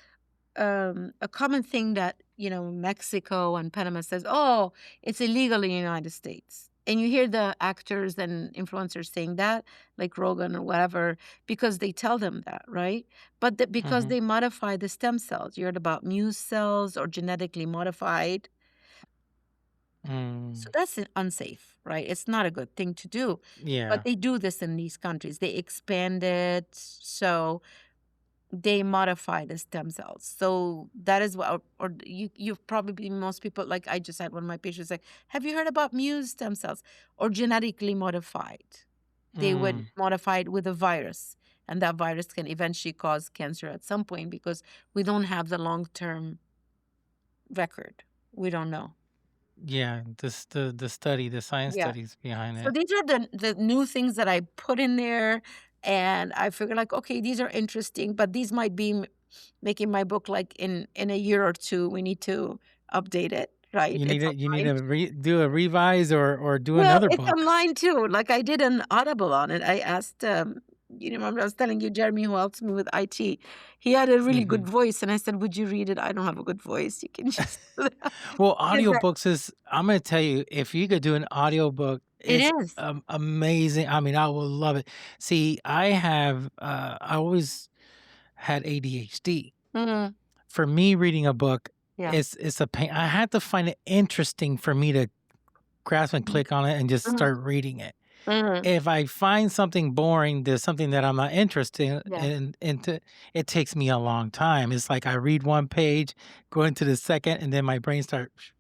Speaker 4: a common thing that, Mexico and Panama says, oh, it's illegal in the United States. And you hear the actors and influencers saying that, like Rogan or whatever, because they tell them that, right? But because
Speaker 3: Mm-hmm.
Speaker 4: they modify the stem cells. You heard about muse cells or genetically modified. So
Speaker 3: Mm.
Speaker 4: that's unsafe, right? It's not a good thing to do. But
Speaker 3: Yeah.
Speaker 4: they do this in these countries. They expand it. So they modify the stem cells. So that is what, or you've probably, most people, like I just had one of my patients say, have you heard about muse stem cells, or genetically modified? They would
Speaker 3: Mm.
Speaker 4: modify it with a virus, and that virus can eventually cause cancer at some point, because we don't have the long-term record. We don't know.
Speaker 3: Yeah. The study, the science
Speaker 4: Yeah.
Speaker 3: studies behind
Speaker 4: So
Speaker 3: it.
Speaker 4: these are the new things that I put in there, and I figure, like, okay, these are interesting, but these might be making my book, like, in a year or two. We need to update it, right?
Speaker 3: You need
Speaker 4: It's
Speaker 3: to you need
Speaker 4: online.
Speaker 3: to do a revise or do
Speaker 4: Well,
Speaker 3: another
Speaker 4: it's
Speaker 3: book.
Speaker 4: online too. Like, I did an Audible on it. I asked, remember I was telling you, Jeremy, who helps me with IT, he had a really
Speaker 3: Mm-hmm.
Speaker 4: good voice, and I said, would you read it? I don't have a good voice. You can just
Speaker 3: Well,
Speaker 4: Is that-
Speaker 3: audiobooks is, I'm going to tell you, if you could do an audiobook,
Speaker 4: it
Speaker 3: it's
Speaker 4: is.
Speaker 3: amazing. I mean, I will love it. See, I always had ADHD.
Speaker 4: Mhm.
Speaker 3: For me, reading a book,
Speaker 4: Yeah.
Speaker 3: it's a pain. I had to find it interesting for me to grasp and click on it and just
Speaker 4: Mhm.
Speaker 3: start reading it.
Speaker 4: Mhm.
Speaker 3: If I find something boring, there's something that I'm not interested
Speaker 4: Yeah.
Speaker 3: in, it takes me a long time. It's like I read one page, go into the second, and then my brain starts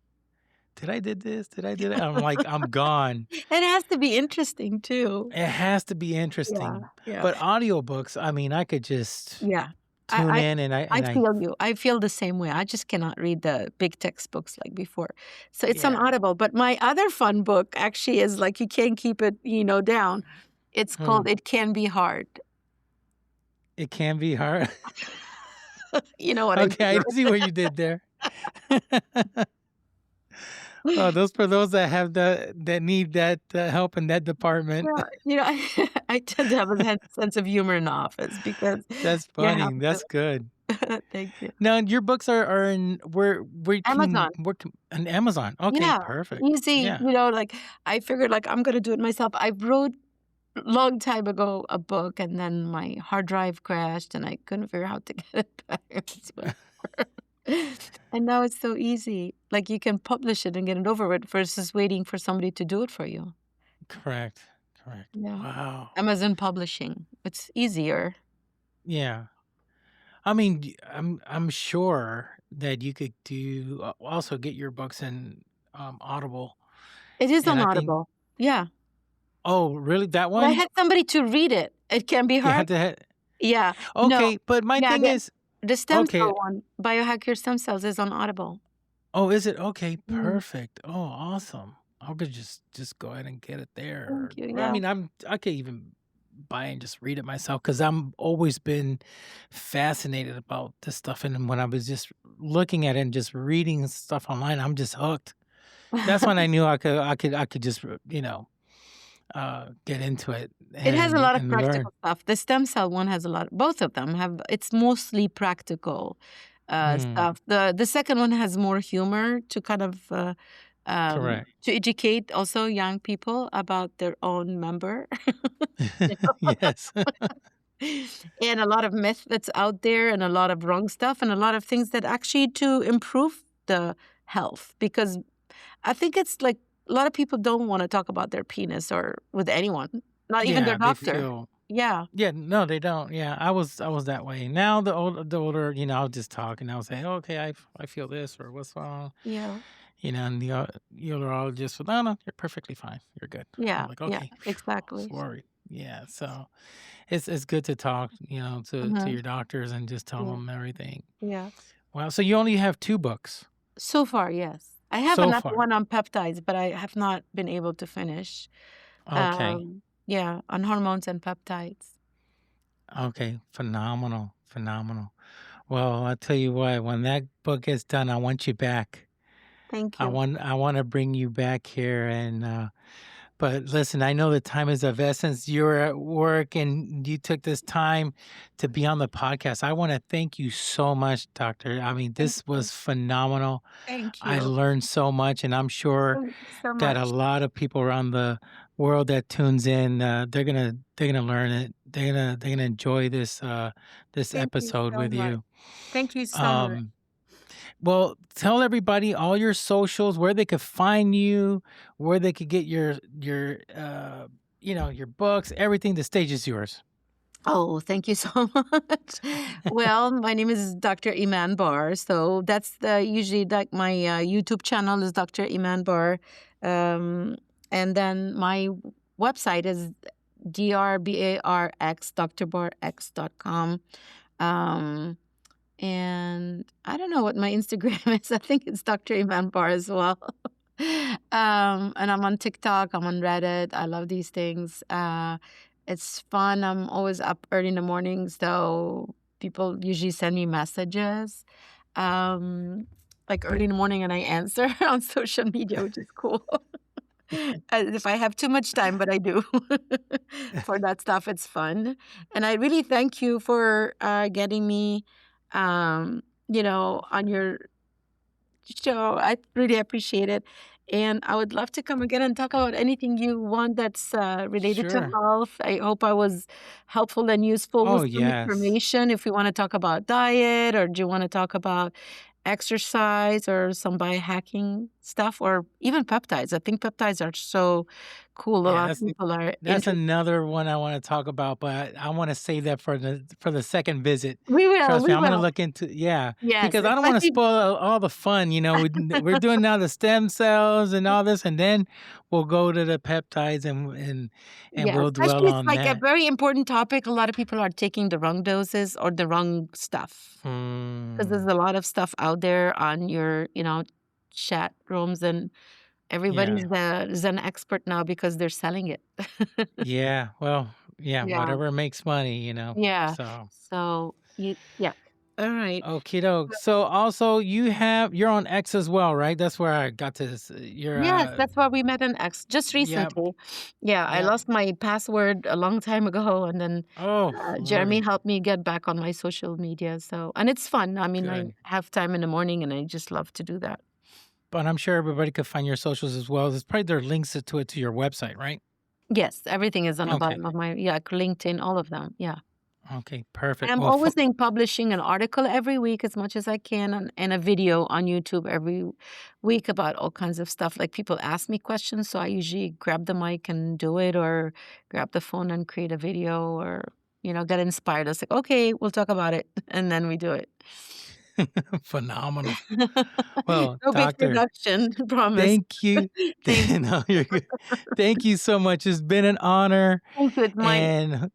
Speaker 3: did I did this? Did I do that? I'm like, I'm gone.
Speaker 4: It has to be interesting too.
Speaker 3: It has to be
Speaker 4: Yeah,
Speaker 3: interesting.
Speaker 4: yeah,
Speaker 3: But audiobooks, I mean, I could just
Speaker 4: yeah.
Speaker 3: tune
Speaker 4: I
Speaker 3: in and
Speaker 4: I
Speaker 3: I
Speaker 4: feel you. I feel the same way. I just cannot read the big textbooks like before. So it's on
Speaker 3: yeah.
Speaker 4: Audible. But my other fun book actually is like you can't keep it, down. It's
Speaker 3: Hmm.
Speaker 4: called It Can Be Hard.
Speaker 3: It can be hard.
Speaker 4: You know what I
Speaker 3: Okay,
Speaker 4: mean,
Speaker 3: I see what you did there. Oh, those for those that have that need that help in that department.
Speaker 4: yeah, I tend to have a sense of humor in the office because
Speaker 3: That's
Speaker 4: you have
Speaker 3: funny. That's good.
Speaker 4: to. Thank you.
Speaker 3: Now, your books are in
Speaker 4: Amazon.
Speaker 3: where can on Amazon. Okay,
Speaker 4: Yeah,
Speaker 3: perfect.
Speaker 4: easy.
Speaker 3: Yeah.
Speaker 4: Like I figured like I'm gonna do it myself. I wrote long time ago a book and then my hard drive crashed and I couldn't figure out how to get it back. And now it's so easy. Like you can publish it and get it over with versus waiting for somebody to do it for you.
Speaker 3: Correct. Correct.
Speaker 4: Yeah.
Speaker 3: Wow.
Speaker 4: Amazon publishing. It's easier.
Speaker 3: Yeah. I mean, I'm sure that you could do also get your books in Audible,
Speaker 4: It is
Speaker 3: and
Speaker 4: on
Speaker 3: I think
Speaker 4: Audible. Yeah.
Speaker 3: oh, really that
Speaker 4: But I
Speaker 3: one?
Speaker 4: had somebody to read it. It can be
Speaker 3: You
Speaker 4: hard.
Speaker 3: had to
Speaker 4: Yeah. No.
Speaker 3: okay, but my
Speaker 4: Yeah.
Speaker 3: thing is
Speaker 4: The stem
Speaker 3: okay.
Speaker 4: cell one, Biohack Your Stem Cells, is on Audible.
Speaker 3: Oh, is it? Okay,
Speaker 4: Mm,
Speaker 3: perfect. Oh, awesome. I could just go ahead and get it there.
Speaker 4: thank you.
Speaker 3: Or I
Speaker 4: Yeah.
Speaker 3: mean, I could even buy and just read it myself because I'm always been fascinated about this stuff. And when I was just looking at it and just reading stuff online, I'm just hooked. That's when I knew I could just get into it
Speaker 4: It has a lot of
Speaker 3: and learn.
Speaker 4: practical stuff. The stem cell one has a lot. Both of them have. It's mostly practical
Speaker 3: Hmm,
Speaker 4: stuff. The second one has more humor to kind of
Speaker 3: correct.
Speaker 4: to educate also young people about their own member. You
Speaker 3: Yes.
Speaker 4: and a lot of myth that's out there and a lot of wrong stuff and a lot of things that actually to improve the health because I think it's like a lot of people don't want to talk about their penis or with anyone, not even their
Speaker 3: Yeah, they
Speaker 4: doctor.
Speaker 3: feel.
Speaker 4: Yeah,
Speaker 3: Yeah, no, they don't. Yeah, I was that way. Now the older, I'll just talk and I'll say, okay, I feel this or what's wrong,
Speaker 4: yeah,
Speaker 3: and the older I'll just, no, no, you're perfectly fine. You're good. I'm
Speaker 4: yeah,
Speaker 3: like,
Speaker 4: yeah,
Speaker 3: okay, phew, I was
Speaker 4: exactly.
Speaker 3: worried. Yeah, so it's good to talk, to
Speaker 4: Hmm.
Speaker 3: your doctors and just tell
Speaker 4: Yeah,
Speaker 3: them everything.
Speaker 4: yeah.
Speaker 3: Wow, so you only have 2 books
Speaker 4: So far, yes. I have
Speaker 3: so
Speaker 4: another
Speaker 3: far.
Speaker 4: one on peptides, but I have not been able to finish.
Speaker 3: Okay,
Speaker 4: Yeah, on hormones and peptides.
Speaker 3: okay, phenomenal, phenomenal. Well, I'll tell you what, when that book is done, I want you back.
Speaker 4: Thank you.
Speaker 3: I want to bring you back here and but listen, I know the time is of essence. You're at work and you took this time to be on the podcast. I want to thank you so much, Doctor. I mean,
Speaker 4: Thank
Speaker 3: this
Speaker 4: you.
Speaker 3: was phenomenal.
Speaker 4: Thank
Speaker 3: I
Speaker 4: you.
Speaker 3: learned so much and I'm sure
Speaker 4: Thank you so
Speaker 3: that a
Speaker 4: much.
Speaker 3: lot of people around the world that tunes in, they're gonna learn it. They're gonna enjoy this
Speaker 4: Thank you
Speaker 3: episode
Speaker 4: so
Speaker 3: with
Speaker 4: much.
Speaker 3: you.
Speaker 4: Thank you so much.
Speaker 3: Um well, tell everybody all your socials, where they could find you, where they could get your books, everything. The stage is yours.
Speaker 4: Oh, thank you so much. Well, my name is Dr. Iman Bar. So that's usually like my YouTube channel is Dr. Iman Bar. Um, and then my website is drbarx, drbarx.com. Um, and I don't know what my Instagram is. I think it's Dr. Iman Bar as well. And I'm on TikTok, I'm on Reddit. I love these things. It's fun. I'm always up early in the morning, so people usually send me messages like early in the morning and I answer on social media, which is cool. If I have too much time, but I do for that stuff, it's fun. And I really thank you for getting me, on your show. I really appreciate it. And I would love to come again and talk about anything you want that's related to
Speaker 3: Sure.
Speaker 4: health. I hope I was helpful and useful
Speaker 3: Oh
Speaker 4: with some
Speaker 3: yes.
Speaker 4: information. If we want to talk about diet or do you want to talk about exercise or some biohacking? stuff, or even peptides. I think peptides are so cool. A
Speaker 3: Yeah,
Speaker 4: lot of people are
Speaker 3: that's
Speaker 4: interested.
Speaker 3: another one I want to talk about, but I want to save that for the second visit.
Speaker 4: We will,
Speaker 3: Trust me,
Speaker 4: we
Speaker 3: I'm gonna
Speaker 4: will.
Speaker 3: look into
Speaker 4: Yes,
Speaker 3: because I don't want to
Speaker 4: especially.
Speaker 3: spoil all the fun. We're doing now the stem cells and all this, and then we'll go to the peptides and
Speaker 4: Yeah,
Speaker 3: we'll dwell
Speaker 4: especially it's
Speaker 3: on
Speaker 4: like a
Speaker 3: that.
Speaker 4: very important topic. A lot of people are taking the wrong doses or the wrong stuff, because there's
Speaker 3: Hmm.
Speaker 4: a lot of stuff out there on your, chat rooms, and everybody's
Speaker 3: Yeah.
Speaker 4: is an expert now because they're selling it.
Speaker 3: Yeah. Well, yeah.
Speaker 4: Yeah,
Speaker 3: Whatever makes money.
Speaker 4: yeah.
Speaker 3: So.
Speaker 4: So yeah. All right.
Speaker 3: Okie doke. So also you're on X as well, right? That's where I got to this. You're
Speaker 4: Yes, that's why we met an ex just
Speaker 3: yep,
Speaker 4: recently. Yeah, I
Speaker 3: yep.
Speaker 4: lost my password a long time ago, and then
Speaker 3: Oh,
Speaker 4: Jeremy
Speaker 3: Lordy.
Speaker 4: helped me get back on my social media. So, and it's fun. I mean, I
Speaker 3: Good.
Speaker 4: have time in the morning, and I just love to do that.
Speaker 3: But I'm sure everybody could find your socials as well. There's probably there are links to it to your website, right?
Speaker 4: Yes, everything is on the
Speaker 3: Okay.
Speaker 4: bottom of my, yeah, LinkedIn, all of them. Yeah.
Speaker 3: Okay,
Speaker 4: And
Speaker 3: perfect.
Speaker 4: I'm
Speaker 3: Well,
Speaker 4: always in publishing an article every week as much as I can, and a video on YouTube every week about all kinds of stuff. Like, people ask me questions, so I usually grab the mic and do it, or grab the phone and create a video, or, get inspired. I was like, okay, we'll talk about it. And then we do it.
Speaker 3: phenomenal. Well,
Speaker 4: No big
Speaker 3: doctor,
Speaker 4: production, promise.
Speaker 3: thank you.
Speaker 4: Thank
Speaker 3: No, you're good. Thank you so much. It's been an honor,
Speaker 4: thank you. It's mine.
Speaker 3: and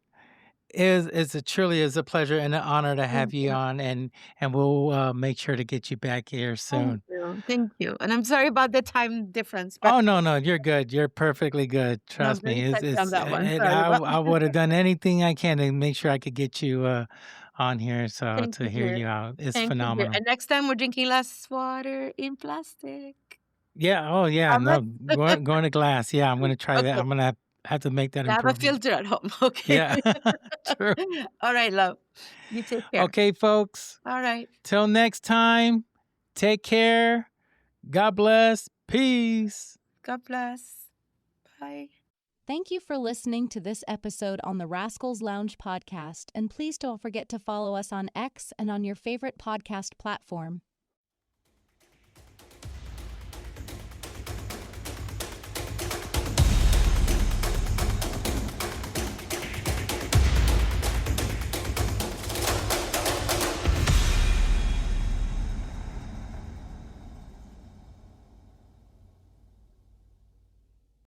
Speaker 3: it's a truly is a pleasure and an honor to
Speaker 4: Thank
Speaker 3: have you
Speaker 4: you.
Speaker 3: on, and we'll make sure to get you back here
Speaker 4: Thank
Speaker 3: soon.
Speaker 4: you. Thank you. And I'm sorry about the time difference, but
Speaker 3: Oh no, you're good. You're perfectly good.
Speaker 4: no, I'm
Speaker 3: Trust me.
Speaker 4: very touchy on that one.
Speaker 3: And
Speaker 4: Sorry about.
Speaker 3: I would have done anything I can to make sure I could get you on here so
Speaker 4: Thank
Speaker 3: to
Speaker 4: you,
Speaker 3: hear
Speaker 4: dear.
Speaker 3: you out. It's
Speaker 4: Thank you, dear.
Speaker 3: phenomenal.
Speaker 4: And next time we're drinking less water in plastic.
Speaker 3: Yeah. Oh yeah.
Speaker 4: Promise?
Speaker 3: No, going to glass. Yeah, I'm gonna try that.
Speaker 4: Okay.
Speaker 3: I'm gonna have to make that
Speaker 4: I have a
Speaker 3: improvement.
Speaker 4: filter at home. Okay.
Speaker 3: Yeah. True.
Speaker 4: All right, love. You take care.
Speaker 3: Okay, folks.
Speaker 4: All right.
Speaker 3: Till next time. Take care. God bless. Peace.
Speaker 4: God bless. Bye.
Speaker 2: Thank you for listening to this episode on the Rascals Lounge Podcast, and please don't forget to follow us on X and on your favorite podcast platform.